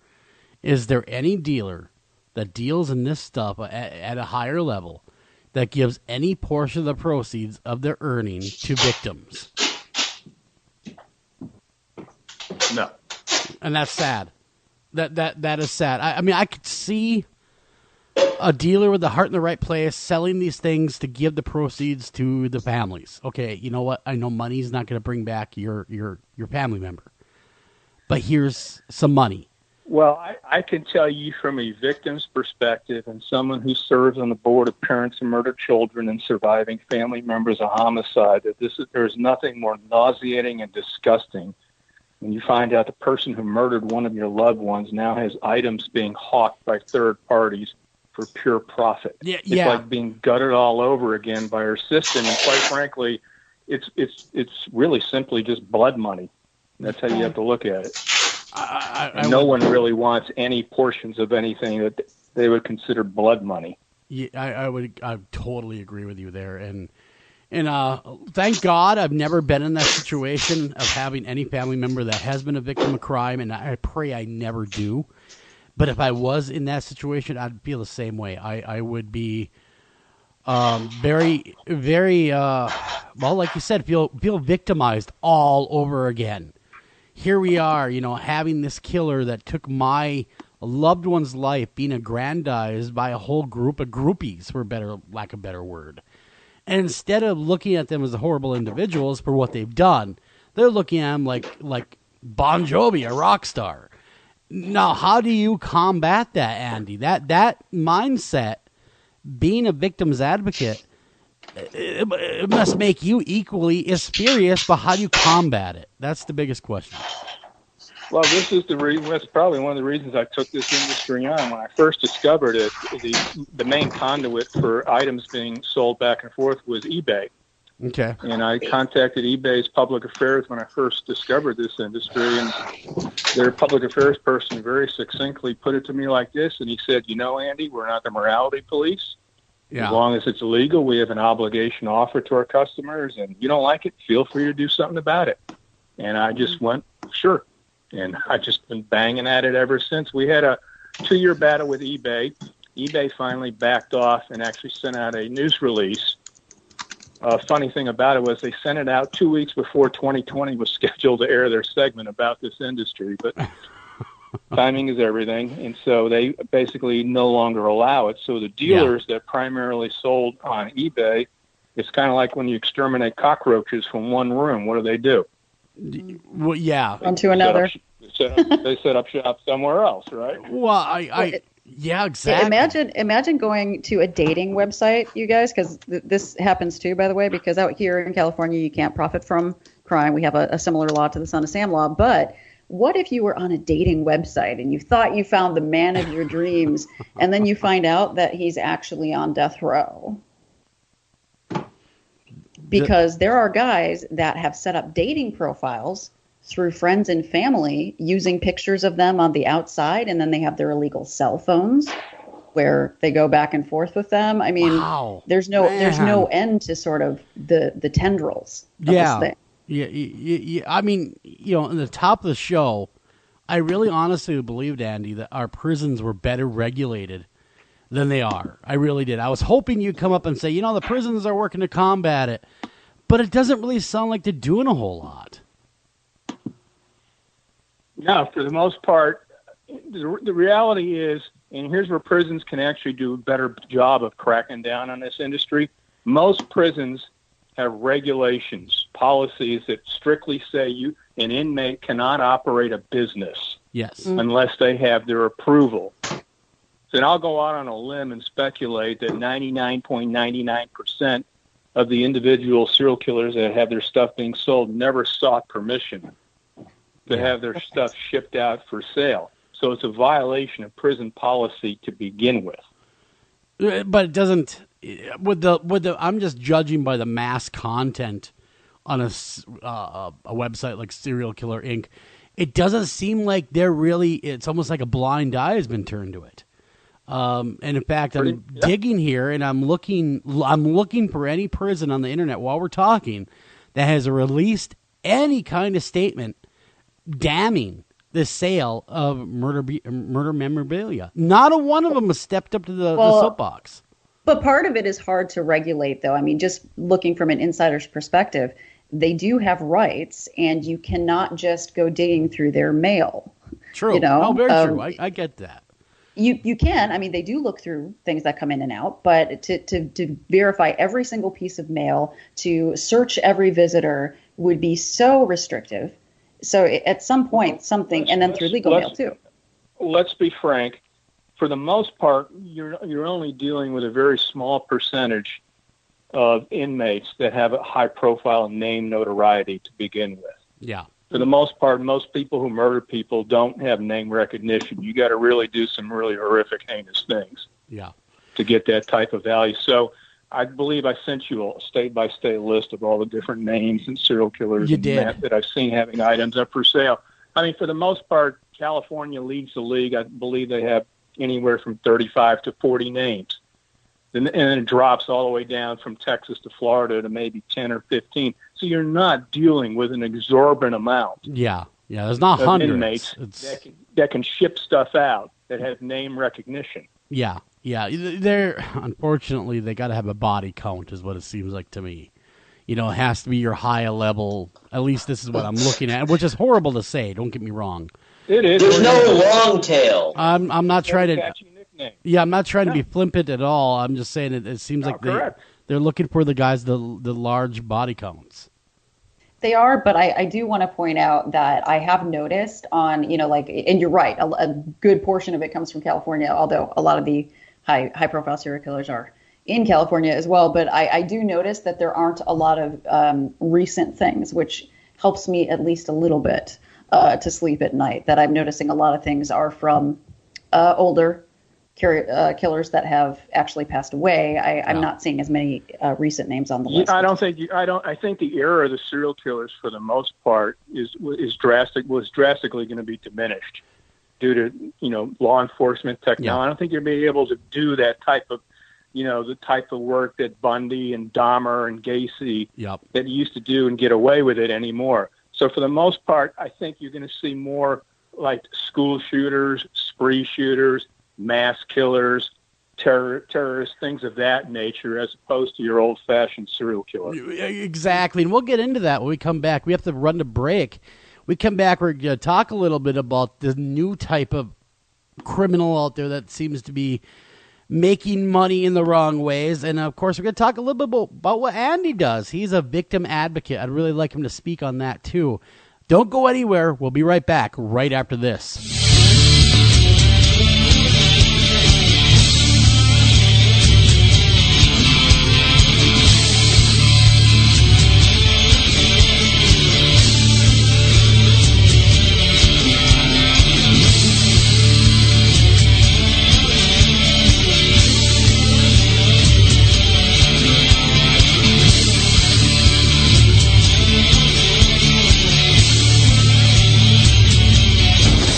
is there any dealer that deals in this stuff at a higher level that gives any portion of the proceeds of their earnings to victims? No. And that's sad. That is sad. I mean, I could see a dealer with the heart in the right place selling these things to give the proceeds to the families. Okay, you know what? I know money's not going to bring back your family member, but here's some money. Well, I can tell you from a victim's perspective and someone who serves on the board of parents of murdered children and surviving family members of homicide that there's nothing more nauseating and disgusting when you find out the person who murdered one of your loved ones now has items being hawked by third parties for pure profit. It's like being gutted all over again by our system, and quite frankly, it's really simply just blood money. That's how you have to look at it. No one really wants any portions of anything that they would consider blood money. Yeah, I totally agree with you there, and thank God I've never been in that situation of having any family member that has been a victim of crime, and I pray I never do. But if I was in that situation, I'd feel the same way. I would be very, very, well, like you said, feel victimized all over again. Here we are, having this killer that took my loved one's life being aggrandized by a whole group of groupies, for lack of a better word. And instead of looking at them as horrible individuals for what they've done, they're looking at them like Bon Jovi, a rock star. Now, how do you combat that, Andy? That mindset, being a victim's advocate, it must make you equally as furious, but how do you combat it? That's the biggest question. Well, this is the reason. That's probably one of the reasons I took this industry on. When I first discovered it, the main conduit for items being sold back and forth was eBay. Okay. And I contacted eBay's public affairs when I first discovered this industry, and their public affairs person very succinctly put it to me like this, and he said, Andy, we're not the morality police. Yeah. As long as it's illegal, we have an obligation to offer to our customers, and you don't like it, feel free to do something about it. And I just went, sure. And I've just been banging at it ever since. We had a 2-year battle with eBay. eBay finally backed off and actually sent out a news release. Funny thing about it was they sent it out 2 weeks before 2020 was scheduled to air their segment about this industry. But timing is everything. And so they basically no longer allow it. So the dealers that primarily sold on eBay, it's kind of like when you exterminate cockroaches from one room. What do? Well, yeah. Onto another. They set up shop somewhere else, right? Well, yeah, exactly. Imagine going to a dating website, you guys, because this happens too, by the way, because out here in California, you can't profit from crime. We have a similar law to the Son of Sam law. But what if you were on a dating website and you thought you found the man of your dreams, and then you find out that he's actually on death row? Because there are guys that have set up dating profiles through friends and family using pictures of them on the outside, and then they have their illegal cell phones where they go back and forth with them. I mean, there's no end to sort of the tendrils of this thing. Yeah. I mean, in the top of the show, I really honestly believed, Andy, that our prisons were better regulated than they are. I really did. I was hoping you'd come up and say, the prisons are working to combat it, but it doesn't really sound like they're doing a whole lot. No, for the most part, the reality is, and here's where prisons can actually do a better job of cracking down on this industry. Most prisons have regulations, policies that strictly say an inmate cannot operate a business unless they have their approval. So I'll go out on a limb and speculate that 99.99% of the individual serial killers that have their stuff being sold never sought permission to have their stuff shipped out for sale. So it's a violation of prison policy to begin with. But it doesn't. I'm just judging by the mass content on a website like Serial Killer Inc. It doesn't seem like they're really. It's almost like a blind eye has been turned to it. And in fact, I'm digging here, and I'm looking for any prison on the internet while we're talking that has released any kind of statement damning the sale of murder memorabilia. Not a one of them has stepped up to the soapbox. But part of it is hard to regulate, though. I mean, just looking from an insider's perspective, they do have rights, and you cannot just go digging through their mail. True. Very true. I get that. You can. I mean, they do look through things that come in and out, but to verify every single piece of mail, to search every visitor would be so restrictive. So at some point, and then through legal mail too. Let's be frank. For the most part, you're only dealing with a very small percentage of inmates that have a high-profile name notoriety to begin with. Yeah. For the most part, most people who murder people don't have name recognition. You got to really do some really horrific, heinous things. Yeah. To get that type of value. So I believe I sent you a state-by-state list of all the different names and serial killers that I've seen having items up for sale. I mean, for the most part, California leads the league. I believe they have anywhere from 35 to 40 names. And it drops all the way down from Texas to Florida to maybe 10 or 15. So you're not dealing with an exorbitant amount. Yeah, there's not hundreds. Inmates that can ship stuff out that has name recognition. Yeah. They're unfortunately they got to have a body count, is what it seems like to me. It has to be your higher level. At least this is what I'm looking at, which is horrible to say. Don't get me wrong. It is. There's no long tail. I'm not trying to. Yeah, I'm not trying to be flippant at all. I'm just saying it seems like they're looking for the guys the large body counts. they are, but I do want to point out that I have noticed on, and you're right, a good portion of it comes from California, although a lot of the high profile serial killers are in California as well. But I do notice that there aren't a lot of recent things, which helps me at least a little bit to sleep at night, that I'm noticing a lot of things are from older killers that have actually passed away. I'm not seeing as many recent names on the list. I think the era of the serial killers, for the most part, was drastically going to be diminished due to law enforcement technology. Yeah. I don't think you're being able to do that type of the type of work that Bundy and Dahmer and Gacy that used to do and get away with it anymore. So for the most part, I think you're going to see more like school shooters, spree shooters, mass killers, terrorists, things of that nature, as opposed to your old-fashioned serial killer. Exactly, and we'll get into that when we come back. We have to run to break. We come back, we're going to talk a little bit about the new type of criminal out there that seems to be making money in the wrong ways. And, of course, we're going to talk a little bit about what Andy does. He's a victim advocate. I'd really like him to speak on that, too. Don't go anywhere. We'll be right back right after this.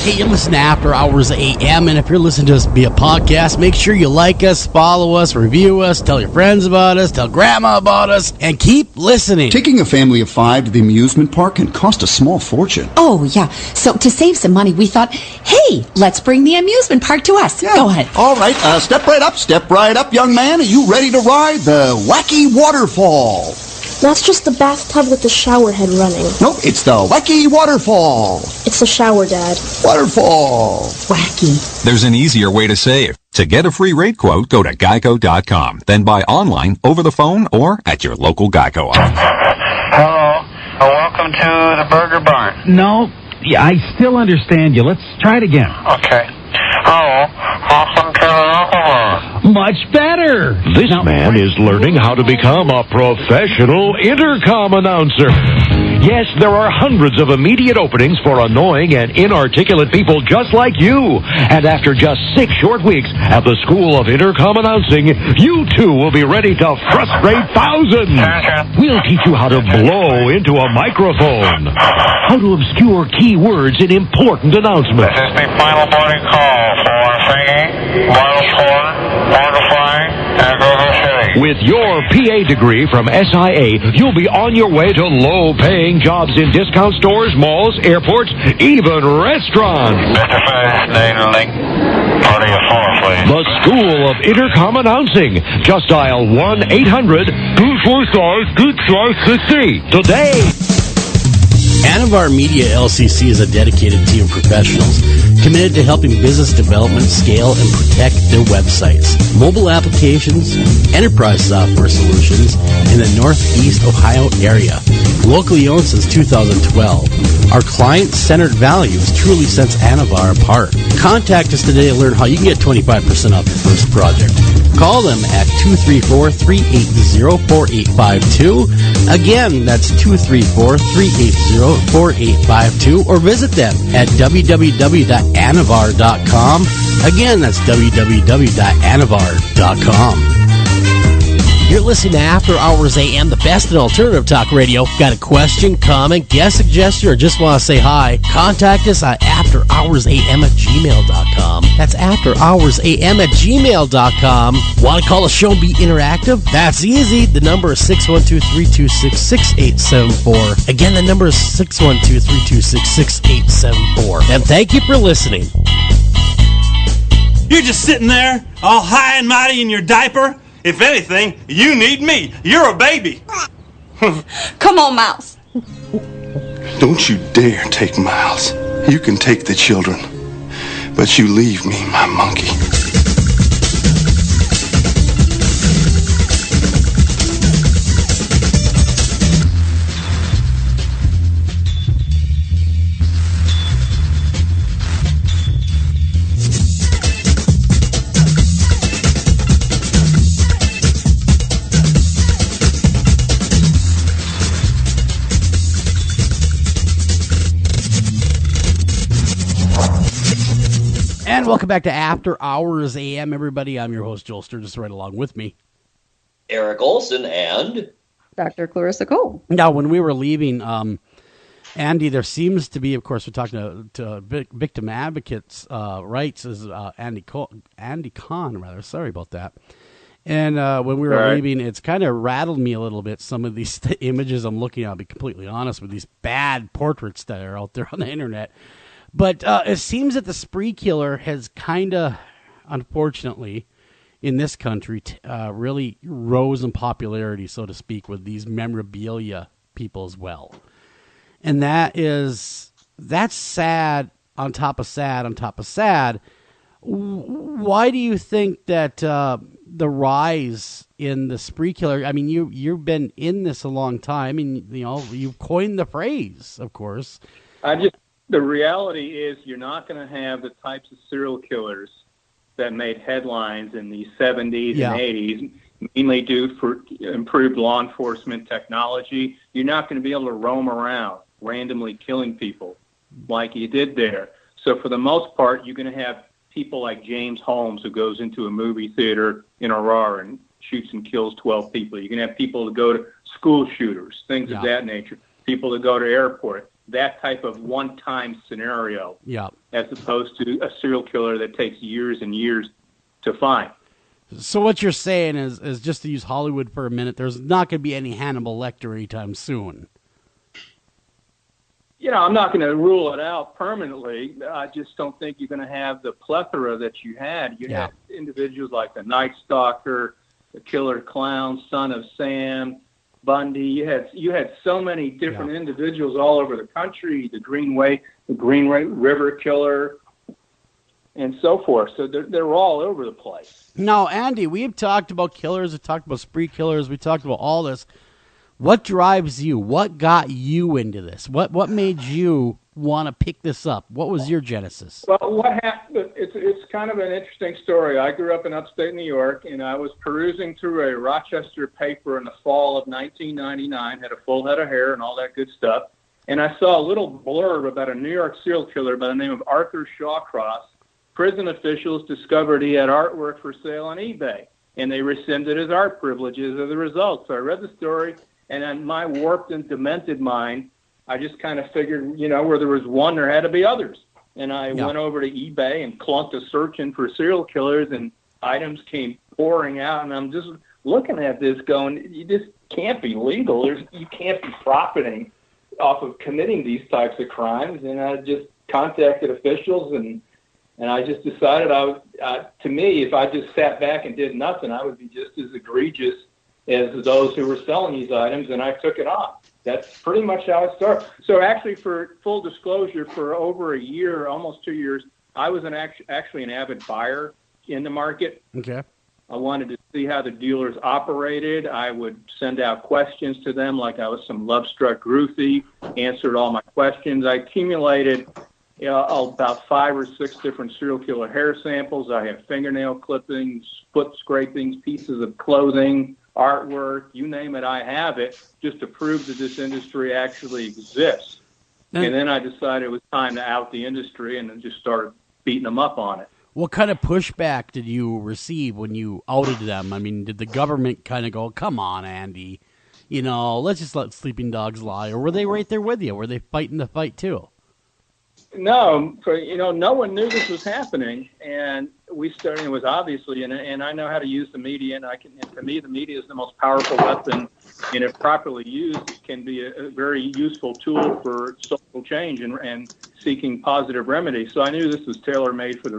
Hey, you're listening to After Hours AM, and if you're listening to us via podcast, make sure you like us, follow us, review us, tell your friends about us, tell grandma about us, and keep listening. Taking a family of 5 to the amusement park can cost a small fortune. Oh, yeah. So to save some money, we thought, hey, let's bring the amusement park to us. Yeah. Go ahead. All right. Step right up, young man. Are you ready to ride the wacky waterfall? That's just the bathtub with the shower head running. Nope, it's the wacky waterfall. It's the shower, Dad. Waterfall. Wacky. There's an easier way to save. To get a free rate quote, go to geico.com. Then buy online, over the phone, or at your local Geico office. Hello. Welcome to the Burger Barn. No, yeah, I still understand you. Let's try it again. Okay. Hello. Welcome to the Burger Barn. Much better. This man is learning how to become a professional intercom announcer. Yes, there are hundreds of immediate openings for annoying and inarticulate people just like you. And after just 6 short weeks at the School of Intercom Announcing, you too will be ready to frustrate thousands. We'll teach you how to blow into a microphone, how to obscure key words in important announcements. This is the final boarding call for singing, wireless horn, mortifying, and Google City. With your PA degree from SIA, you'll be on your way to low-paying jobs in discount stores, malls, airports, even restaurants. Mr. Fish, name and link. Party of 4, please. The School of Intercom Announcing. Just dial 1-800-245-6360 today. Anavar Media LCC is a dedicated team of professionals committed to helping business development scale and protect their websites, mobile applications, enterprise software solutions in the Northeast Ohio area. Locally owned since 2012, our client-centered values truly sets Anavar apart. Contact us today to learn how you can get 25% off your first project. Call them at 234-380-4852. Again, that's 234-380-4852, or visit them at www.anavar.com. Again, that's www.anavar.com. You're listening to After Hours AM, the best in alternative talk radio. Got a question, comment, guest suggestion, or just want to say hi? Contact us at afterhoursam@gmail.com. That's afterhoursam@gmail.com. Want to call the show and be interactive? That's easy. The number is 612-326-6874. Again, the number is 612-326-6874. And thank you for listening. You're just sitting there, all high and mighty in your diaper. If anything, you need me. You're a baby. Come on, Miles. Don't you dare take Miles. You can take the children, but you leave me my monkey. And welcome back to After Hours AM, everybody. I'm your host, Joel Sturgis, right along with me, Eric Olsen and Dr. Clarissa Cole. Now, when we were leaving, Andy, there seems to be, of course, we're talking to victim advocates' rights, is Andy Kahan, rather. Sorry about that. And when we were leaving, it's kind of rattled me a little bit, some of these images I'm looking at, I'll be completely honest, with these bad portraits that are out there on the internet. But it seems that the spree killer has kind of, unfortunately, in this country, really rose in popularity, so to speak, with these memorabilia people as well. And that's sad on top of sad on top of sad. Why do you think that the rise in the spree killer? I mean, you've been in this a long time, and you've coined the phrase, of course. The reality is, you're not going to have the types of serial killers that made headlines in the 70s and 80s, mainly due for improved law enforcement technology. You're not going to be able to roam around randomly killing people like you did there. So for the most part, you're going to have people like James Holmes, who goes into a movie theater in Aurora and shoots and kills 12 people. You're going to have people that go to school shooters, things of that nature, people that go to airport, that type of one-time scenario, as opposed to a serial killer that takes years and years to find. So what you're saying is just to use Hollywood for a minute, there's not going to be any Hannibal Lecter anytime soon. I'm not going to rule it out permanently. I just don't think you're going to have the plethora that you had. You had individuals like the Night Stalker, the Killer Clown, Son of Sam, Bundy. You had so many different individuals all over the country. The Green River Killer, and so forth. So they're all over the place. Now, Andy, we've talked about killers. We've talked about spree killers. We talked about all this. What drives you? What got you into this? What made you want to pick this up? What was your genesis? Well, what happened? It's kind of an interesting story. I grew up in upstate New York, and I was perusing through a Rochester paper in the fall of 1999. Had a full head of hair and all that good stuff, and I saw a little blurb about a New York serial killer by the name of Arthur Shawcross. Prison officials discovered he had artwork for sale on eBay, and they rescinded his art privileges as a result. So I read the story. And in my warped and demented mind, I just kind of figured, where there was one, there had to be others. And I went over to eBay and clunked a search in for serial killers, and items came pouring out. And I'm just looking at this going, you just can't be legal. You can't be profiting off of committing these types of crimes. And I just contacted officials, and I just decided to me, if I just sat back and did nothing, I would be just as egregious as those who were selling these items, and I took it on. That's pretty much how it started. So actually, for full disclosure, for over a year, almost 2 years, I was actually an avid buyer in the market. Okay. I wanted to see how the dealers operated. I would send out questions to them like I was some love-struck groupie, answered all my questions. I accumulated about 5 or 6 different serial killer hair samples. I have fingernail clippings, foot scrapings, pieces of clothing, artwork, you name it, I have it, just to prove that this industry actually exists. And then I decided it was time to out the industry, and then just started beating them up on it. What kind of pushback did you receive when you outed them? I mean, did the government kind of go, come on, Andy, let's just let sleeping dogs lie? Or were they right there with you? Were they fighting the fight too? No, no one knew this was happening, and we started. It was obviously, and I know how to use the media, and to me, the media is the most powerful weapon, and if properly used, it can be a very useful tool for social change and seeking positive remedies. So I knew this was tailor-made for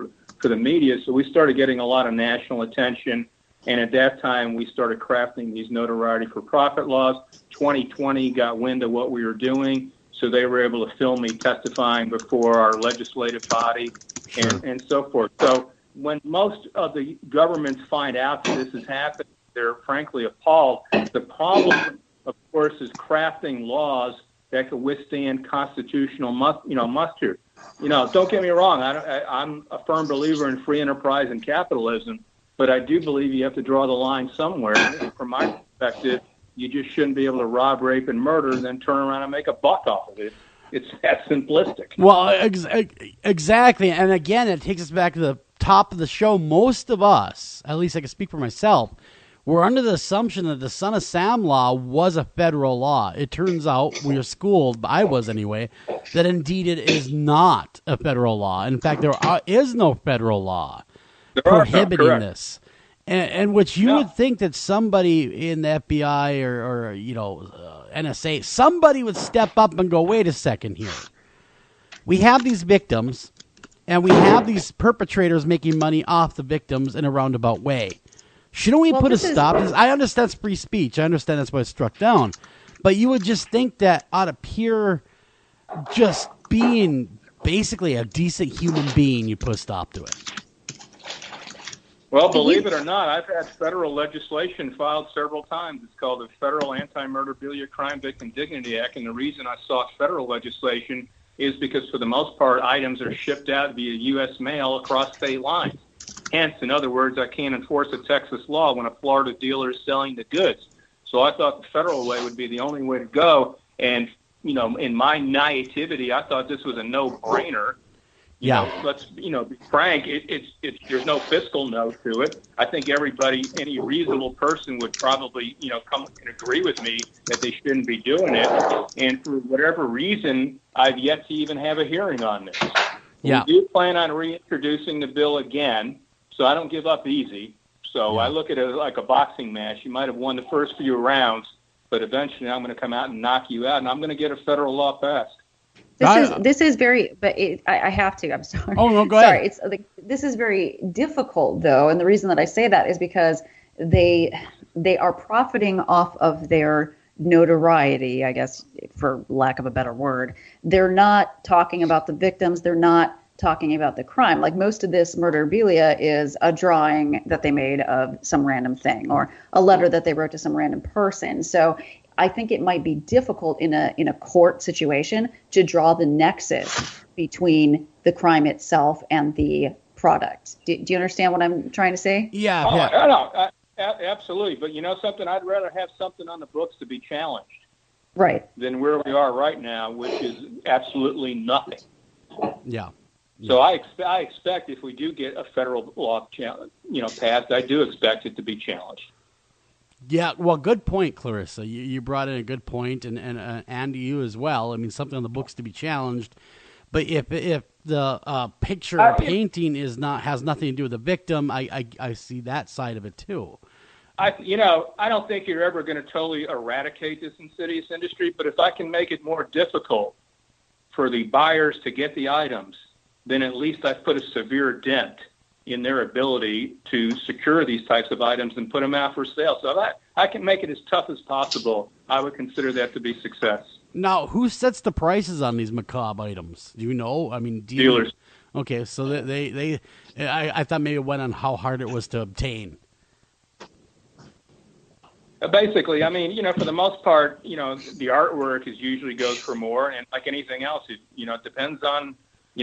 the media, so we started getting a lot of national attention, and at that time, we started crafting these notoriety for profit laws. 2020 got wind of what we were doing. So they were able to film me testifying before our legislative body and so forth. So when most of the governments find out that this has happened, they're frankly appalled. The problem, of course, is crafting laws that can withstand constitutional muster. Don't get me wrong. I'm a firm believer in free enterprise and capitalism, but I do believe you have to draw the line somewhere. And from my perspective, you just shouldn't be able to rob, rape, and murder, and then turn around and make a buck off of it. It's that simplistic. Well, exactly. And again, it takes us back to the top of the show. Most of us, at least I can speak for myself, were under the assumption that the Son of Sam law was a federal law. It turns out, we were schooled, I was anyway, that indeed it is not a federal law. In fact, there is no federal law prohibiting this. And which you would think that somebody in the FBI or NSA, somebody would step up and go, wait a second here. We have these victims, and we have these perpetrators making money off the victims in a roundabout way. Shouldn't we put a stop to this? I understand it's free speech. I understand that's why it's struck down. But you would just think that out of pure just being basically a decent human being, you put a stop to it. Well, believe it or not, I've had federal legislation filed several times. It's called the Federal Anti-Murderabilia Crime Victim Dignity Act, and the reason I sought federal legislation is because, for the most part, items are shipped out via U.S. mail across state lines. Hence, in other words, I can't enforce a Texas law when a Florida dealer is selling the goods. So I thought the federal way would be the only way to go. And, in my naivety, I thought this was a no-brainer. Let's be frank. It's there's no fiscal note to it. I think any reasonable person would probably, come and agree with me that they shouldn't be doing it. And for whatever reason, I've yet to even have a hearing on this. Yeah. We do plan on reintroducing the bill again. So I don't give up easy. So I look at it like a boxing match. You might have won the first few rounds, but eventually I'm going to come out and knock you out, and I'm going to get a federal law passed. This is very, but I have to. I'm sorry. Oh no, go ahead. Sorry, this is very difficult though, and the reason that I say that is because they are profiting off of their notoriety, I guess, for lack of a better word. They're not talking about the victims. They're not talking about the crime. Like most of this murderabilia is a drawing that they made of some random thing or a letter that they wrote to some random person. So I think it might be difficult in a court situation to draw the nexus between the crime itself and the product. Do you understand what I'm trying to say? Yeah. No, absolutely. But you know something? I'd rather have something on the books to be challenged. Right. Than where we are right now, which is absolutely nothing. Yeah. So I expect if we do get a federal law, passed, I do expect it to be challenged. Yeah, well, good point, Clarissa. You brought in a good point, and Andy, you as well. I mean, something on the books to be challenged. But if the picture or painting has nothing to do with the victim, I see that side of it too. I don't think you're ever going to totally eradicate this insidious industry, but if I can make it more difficult for the buyers to get the items, then at least I've put a severe dent in their ability to secure these types of items and put them out for sale. So if I can make it as tough as possible, I would consider that to be success. Now, who sets the prices on these macabre items? Do you know? I mean, dealers. Okay, so I thought maybe it went on how hard it was to obtain. Basically, I mean, for the most part, the artwork usually goes for more, and like anything else, it depends on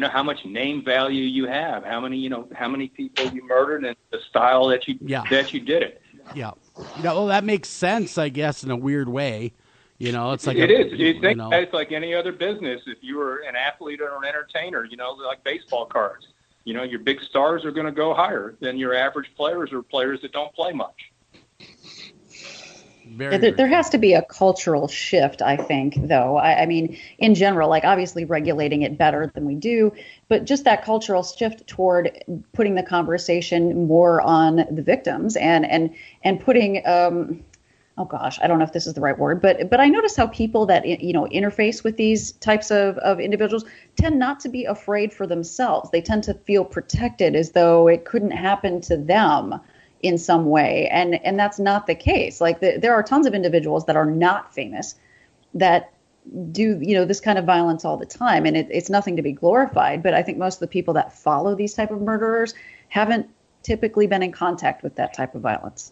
how much name value you have, how many people you murdered, and the style that you did it. Yeah. Well, that makes sense, I guess, in a weird way. It's like it is. It's like any other business. If you were an athlete or an entertainer, like baseball cards, your big stars are going to go higher than your average players or players that don't play much. There has to be a cultural shift, I think, though. I mean, in general, like obviously regulating it better than we do, but just that cultural shift toward putting the conversation more on the victims and putting, oh gosh, I don't know if this is the right word, but I notice how people that, interface with these types of individuals tend not to be afraid for themselves. They tend to feel protected as though it couldn't happen to them in some way. And that's not the case. Like there are tons of individuals that are not famous that do, this kind of violence all the time. And it's nothing to be glorified. But I think most of the people that follow these type of murderers haven't typically been in contact with that type of violence.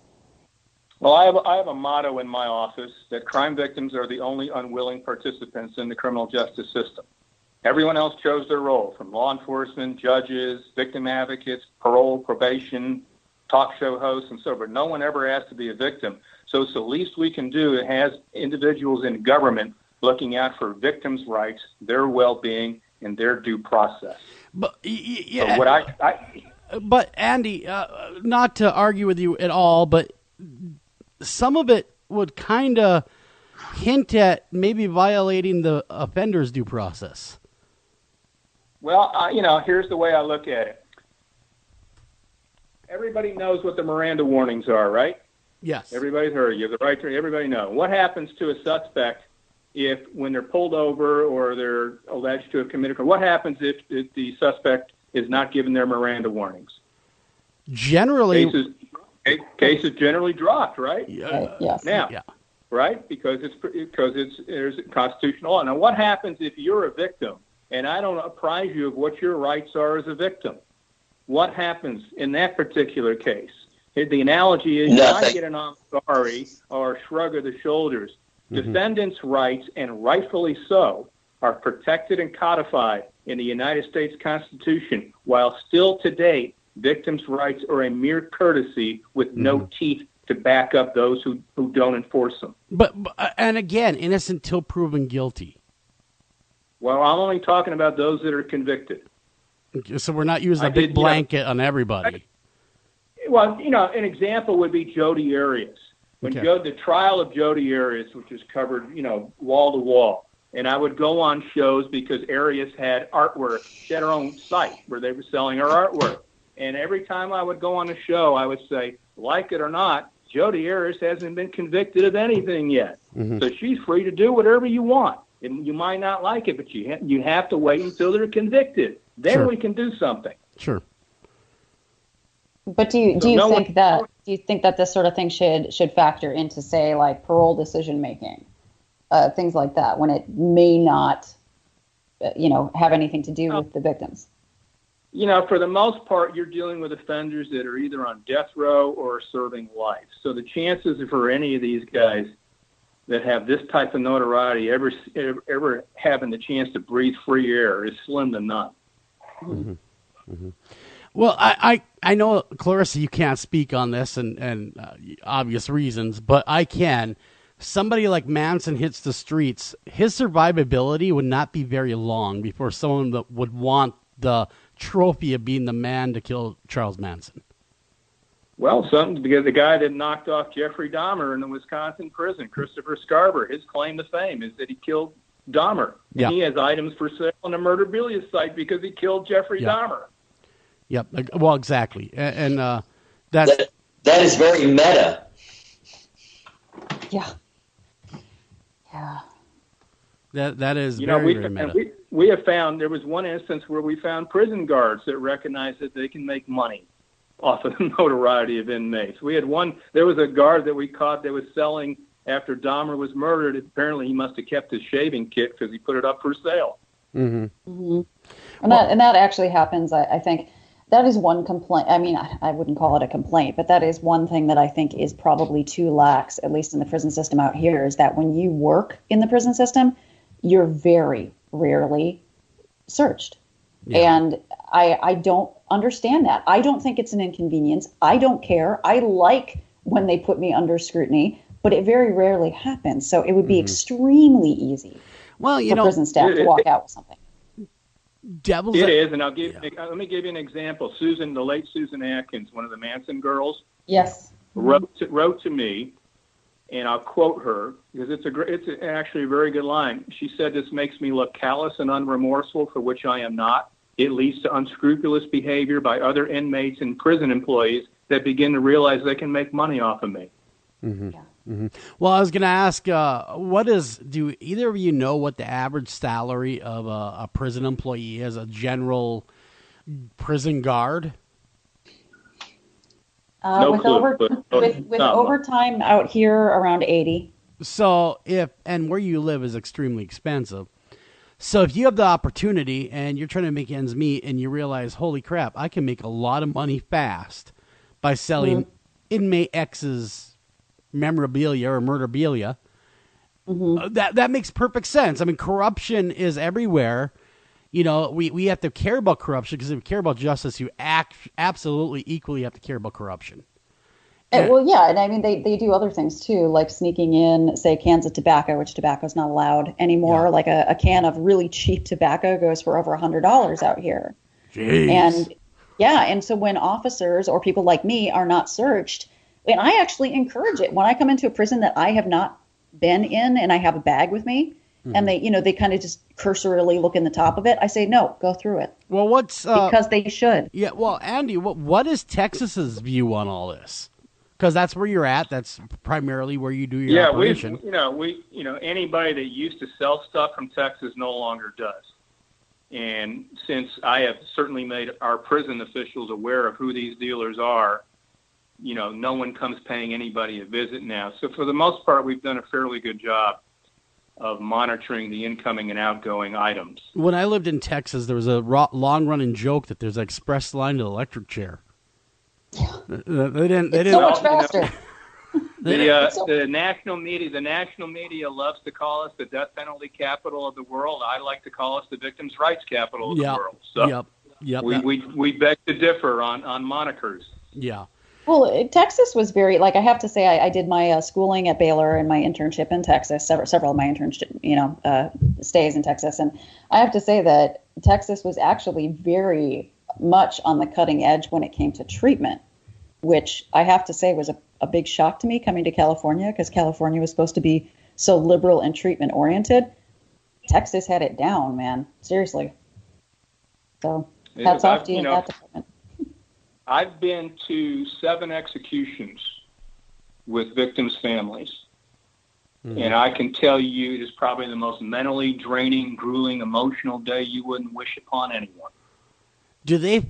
Well, I have a motto in my office that crime victims are the only unwilling participants in the criminal justice system. Everyone else chose their role, from law enforcement, judges, victim advocates, parole, probation, talk show hosts, and so forth. No one ever asked to be a victim. So it's the least we can do. It has individuals in government looking out for victims' rights, their well-being, and their due process. But So what but Andy, not to argue with you at all, but some of it would kind of hint at maybe violating the offender's due process. Well, here's the way I look at it. Everybody knows what the Miranda warnings are, right? Yes. Everybody's heard. You have the right to. Everybody knows. What happens to a suspect when they're pulled over or they're alleged to have committed a crime? What happens if the suspect is not given their Miranda warnings? Generally, cases generally dropped, right? Yes. Now, right? Because there's a constitutional law. Now, what happens if you're a victim and I don't apprise you of what your rights are as a victim? What happens in that particular case? The analogy is you might get an I'm sorry or a shrug of the shoulders. Mm-hmm. Defendants' rights, and rightfully so, are protected and codified in the United States Constitution, while still to date, victims' rights are a mere courtesy with no teeth to back up those who don't enforce them. But and again, innocent till proven guilty. Well, I'm only talking about those that are convicted. So we're not using a big blanket on everybody. Well, an example would be Jodi Arias. When the trial of Jodi Arias, which is covered, wall to wall, and I would go on shows because Arias had artwork. She had her own site where they were selling her artwork. And every time I would go on a show, I would say, like it or not, Jodi Arias hasn't been convicted of anything yet. Mm-hmm. So she's free to do whatever you want. And you might not like it, but you have to wait until they're convicted. Then we can do something. Sure. But do you think that this sort of thing should factor into, say, like parole decision making, things like that, when it may not, have anything to do with the victims? For the most part, you're dealing with offenders that are either on death row or serving life. So the chances for any of these guys that have this type of notoriety ever having the chance to breathe free air is slim to none. Mm-hmm. Mm-hmm. Well, I know, Clarissa, you can't speak on this and obvious reasons, but I can. Somebody like Manson hits the streets, his survivability would not be very long before someone that would want the trophy of being the man to kill Charles Manson. Well, because the guy that knocked off Jeffrey Dahmer in the Wisconsin prison, Christopher Scarver, his claim to fame is that he killed Dahmer. And he has items for sale on the Murderabilia site because he killed Jeffrey Dahmer. Yep. Well, exactly. And that is very meta. Yeah. Yeah. That is very meta. We have found, there was one instance where we found prison guards that recognized that they can make money off of the notoriety of inmates. There was a guard that we caught that was selling after Dahmer was murdered. Apparently he must have kept his shaving kit because he put it up for sale. Mm-hmm. Mm-hmm. And that actually happens. I think that is one complaint. I mean, I wouldn't call it a complaint, but that is one thing that I think is probably too lax, at least in the prison system out here, is that when you work in the prison system, you're very rarely searched. Yeah. And I don't understand that. I don't think it's an inconvenience. I don't care. I like when they put me under scrutiny, but it very rarely happens. So it would be extremely easy for prison staff to walk out with something. It is, and let me give you an example. The late Susan Atkins, one of the Manson girls, wrote to me, and I'll quote her because it's actually a very good line. She said, "This makes me look callous and unremorseful, for which I am not. It leads to unscrupulous behavior by other inmates and prison employees that begin to realize they can make money off of me." Mm-hmm. Yeah. Mm-hmm. Well, I was going to ask, do either of you know what the average salary of a prison employee is, a general prison guard? No clue, with overtime out here around 80. So and where you live is extremely expensive. So if you have the opportunity and you're trying to make ends meet and you realize, holy crap, I can make a lot of money fast by selling inmate X's memorabilia or murderabilia, that makes perfect sense. I mean, corruption is everywhere. We have to care about corruption because if you care about justice, you absolutely equally have to care about corruption. Well, yeah, and I mean, they do other things too, like sneaking in, say, cans of tobacco, which tobacco is not allowed anymore. Yeah. Like a can of really cheap tobacco goes for over $100 out here. Jeez. And yeah, and so when officers or people like me are not searched, and I actually encourage it. When I come into a prison that I have not been in and I have a bag with me, and they kind of just cursorily look in the top of it, I say, no, go through it. Well, because they should. Yeah, well, Andy, what is Texas's view on all this? Because that's where you're at. That's primarily where you do your operation. Anybody that used to sell stuff from Texas no longer does. And since I have certainly made our prison officials aware of who these dealers are, no one comes paying anybody a visit now. So for the most part, we've done a fairly good job of monitoring the incoming and outgoing items. When I lived in Texas, there was a long-running joke that there's an express line to the electric chair. Yeah. They didn't. So much faster. The national media loves to call us the death penalty capital of the world. I like to call us the victims' rights capital of the world. So we beg to differ on monikers. Yeah. Well, Texas was very, I have to say, I did my schooling at Baylor and my internship in Texas, several of my internship, stays in Texas. And I have to say that Texas was actually very much on the cutting edge when it came to treatment, which I have to say was a big shock to me coming to California, because California was supposed to be so liberal and treatment oriented. Texas had it down, man. Seriously. So hats off to you in that department. I've been to 7 executions with victims' families. And I can tell you it is probably the most mentally draining, grueling, emotional day you wouldn't wish upon anyone. Do they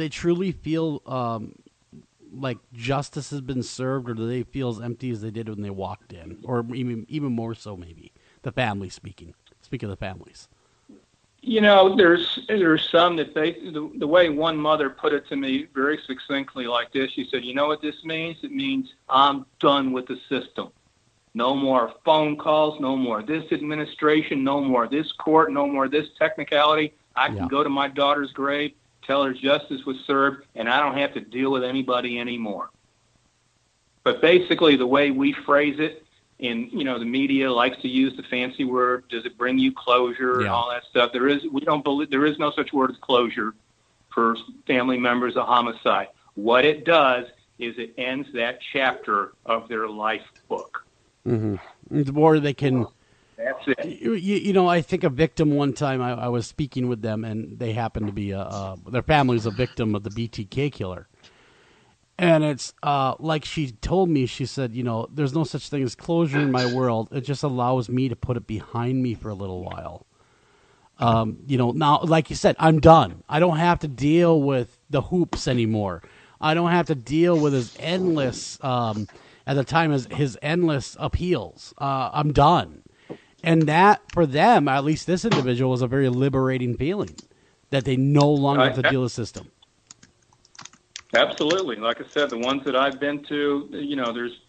truly feel like justice has been served, or do they feel as empty as they did when they walked in? Or even more so, maybe, the family speaking. Speak of the families. There's some that the way one mother put it to me very succinctly like this, she said, you know what this means? It means I'm done with the system. No more phone calls, no more this administration, no more this court, no more this technicality. I can go to my daughter's grave, tell her justice was served, and I don't have to deal with anybody anymore. But basically the way we phrase it, and the media likes to use the fancy word, does it bring you closure and all that stuff? There is no such word as closure for family members of homicide. What it does is it ends that chapter of their life book. Mm-hmm. Or they can. That's it. I think a victim one time, I was speaking with them, and they happened to be their family's a victim of the BTK killer. And it's like she told me, she said, there's no such thing as closure in my world. It just allows me to put it behind me for a little while. Now, like you said, I'm done. I don't have to deal with the hoops anymore. I don't have to deal with his endless, at the time, his endless appeals. I'm done. And that, for them, at least this individual, was a very liberating feeling that they no longer have to deal with the system. Absolutely. Like I said, the ones that I've been to,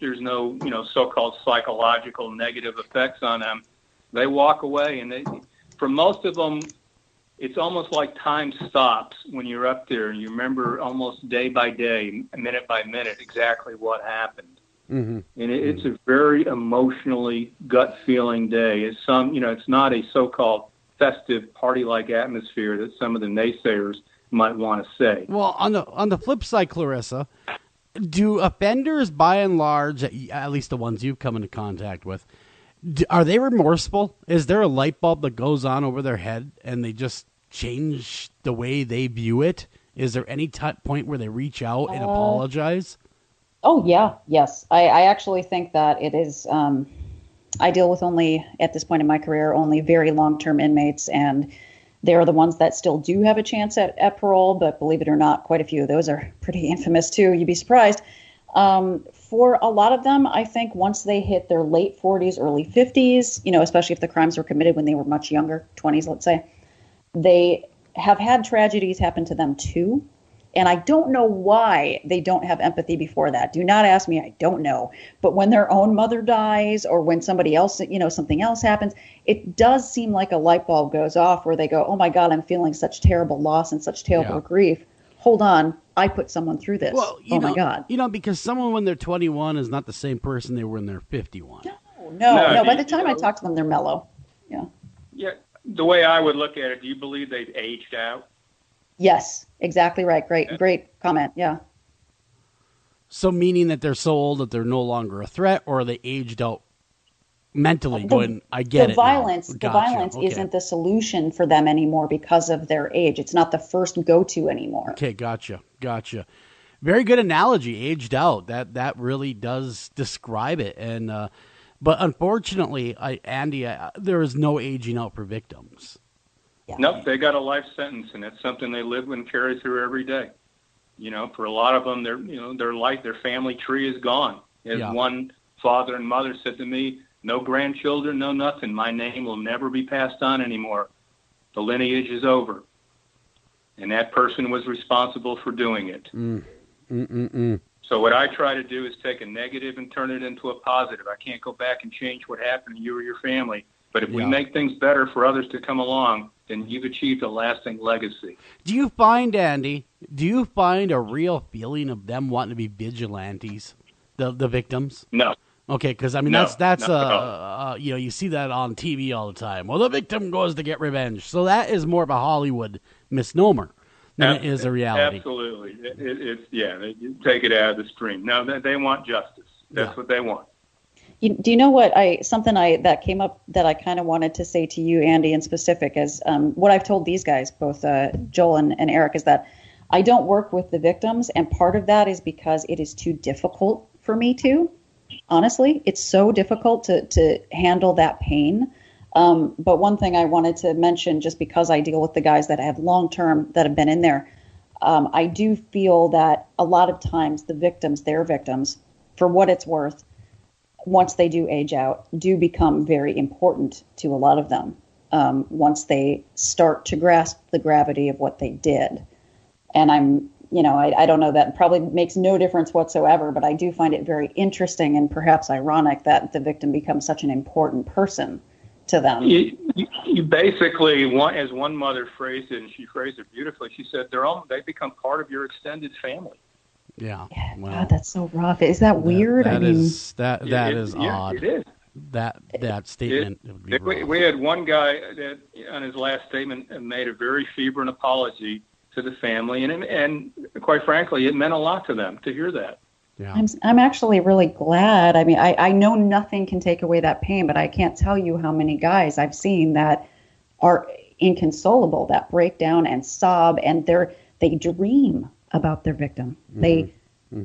there's no, so-called psychological negative effects on them. They walk away, and for most of them, it's almost like time stops when you're up there, and you remember almost day by day, minute by minute, exactly what happened. Mm-hmm. And it's a very emotionally gut-feeling day. It's it's not a so-called festive party-like atmosphere that some of the naysayers might want to say. Well, on the flip side, Clarissa, do offenders, by and large, at least the ones you've come into contact with, are they remorseful? Is there a light bulb that goes on over their head and they just change the way they view it? Is there any point where they reach out and apologize? Oh, yeah. Yes. I actually think that it is. I deal with only, at this point in my career, only very long-term inmates, and they're the ones that still do have a chance at parole, but believe it or not, quite a few of those are pretty infamous too. You'd be surprised. For a lot of them, I think once they hit their late 40s, early 50s, especially if the crimes were committed when they were much younger, 20s, let's say, they have had tragedies happen to them too. And I don't know why they don't have empathy before that. Do not ask me. I don't know. But when their own mother dies, or when somebody else, something else happens, it does seem like a light bulb goes off where they go, oh my God, I'm feeling such terrible loss and such terrible grief. Hold on. I put someone through this. Well, my God. Because someone when they're 21 is not the same person they were when they're 51. No. By the time I talk to them, they're mellow. Yeah. Yeah. The way I would look at it, do you believe they've aged out? Yes, exactly right. Great comment. Yeah. So meaning that they're so old that they're no longer a threat, or are they aged out mentally going, I get the it violence, now. The Gotcha. violence Okay. isn't the solution for them anymore because of their age. It's not the first go-to anymore. Okay, gotcha. Very good analogy, aged out. That really does describe it. And but unfortunately, Andy, there is no aging out for victims. Yeah. Nope, they got a life sentence, and it's something they live and carry through every day. For a lot of them, their family tree is gone. As one father and mother said to me, no grandchildren, no nothing. My name will never be passed on anymore. The lineage is over. And that person was responsible for doing it. So what I try to do is take a negative and turn it into a positive. I can't go back and change what happened to you or your family. But if we make things better for others to come along, then you've achieved a lasting legacy. Do you find, Andy, a real feeling of them wanting to be vigilantes, the victims? No. Okay, because that's you see that on TV all the time. Well, the victim goes to get revenge. So that is more of a Hollywood misnomer than it is a reality. Absolutely, they take it out of the stream. No, they want justice. That's what they want. Do you know what that came up that I kind of wanted to say to you, Andy, in specific, is what I've told these guys, both Joel and Eric, is that I don't work with the victims, and part of that is because it is too difficult for me to. Honestly, it's so difficult to handle that pain. But one thing I wanted to mention, just because I deal with the guys that have long-term that have been in there, I do feel that a lot of times their victims, for what it's worth, once they do age out, do become very important to a lot of them once they start to grasp the gravity of what they did. And I don't know, that probably makes no difference whatsoever, but I do find it very interesting and perhaps ironic that the victim becomes such an important person to them. You basically, as one mother phrased it, and she phrased it beautifully, she said, they become part of your extended family. Yeah. Well, God, that's so rough. Is that weird? That is odd. It is. That statement. We had one guy that on his last statement made a very fervent apology to the family, and quite frankly, it meant a lot to them to hear that. Yeah. I'm actually really glad. I mean, I know nothing can take away that pain, but I can't tell you how many guys I've seen that are inconsolable, that break down and sob, and they dream about their victim. They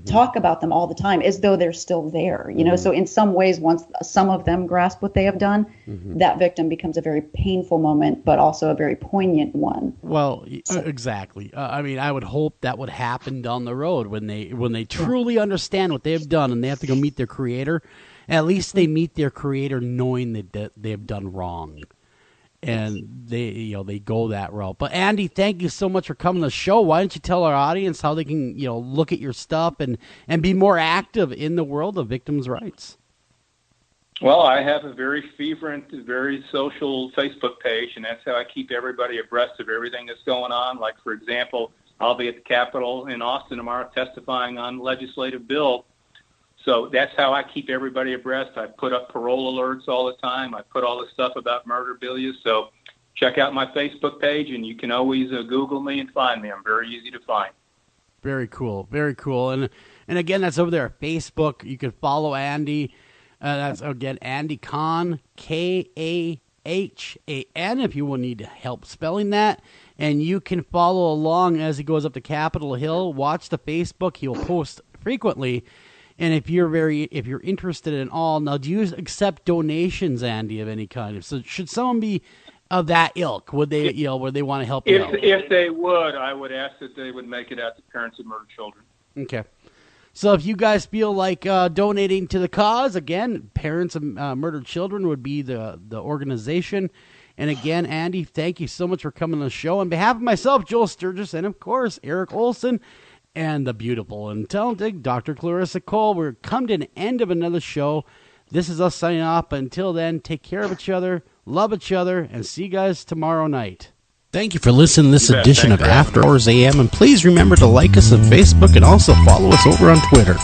talk about them all the time as though they're still there, So in some ways, once some of them grasp what they have done, that victim becomes a very painful moment, but also a very poignant one. Well, exactly. I would hope that would happen down the road when they truly understand what they've done and they have to go meet their creator. At least they meet their creator knowing that they've done wrong. And they go that route. But Andy, thank you so much for coming to the show. Why don't you tell our audience how they can, look at your stuff and be more active in the world of victims' rights? Well, I have a very fervent, very social Facebook page, and that's how I keep everybody abreast of everything that's going on. Like, for example, I'll be at the Capitol in Austin tomorrow testifying on legislative bill. So that's how I keep everybody abreast. I put up parole alerts all the time. I put all this stuff about murderabilia. So check out my Facebook page, and you can always Google me and find me. I'm very easy to find. Very cool. Very cool. And again, that's over there at Facebook. You can follow Andy. That's, again, Andy Kahan, Kahan, if you will need help spelling that. And you can follow along as he goes up to Capitol Hill. Watch the Facebook. He'll post frequently. And if you're interested in all, now do you accept donations, Andy, of any kind? So should someone be of that ilk, would they want to help you out? If they would, I would ask that they would make it out to parents of murdered children. Okay. So if you guys feel like donating to the cause, again, Parents of Murdered Children would be the organization. And again, Andy, thank you so much for coming on the show. On behalf of myself, Joel Sturgis, and of course, Eric Olsen, and the beautiful and talented Dr. Clarissa Cole, we're come to an end of another show. This is us signing off. But until then, take care of each other, love each other, and see you guys tomorrow night. Thank you for listening to this You bet. edition Thanks of for having After Hours AM, and please remember to like us on Facebook and also follow us over on Twitter.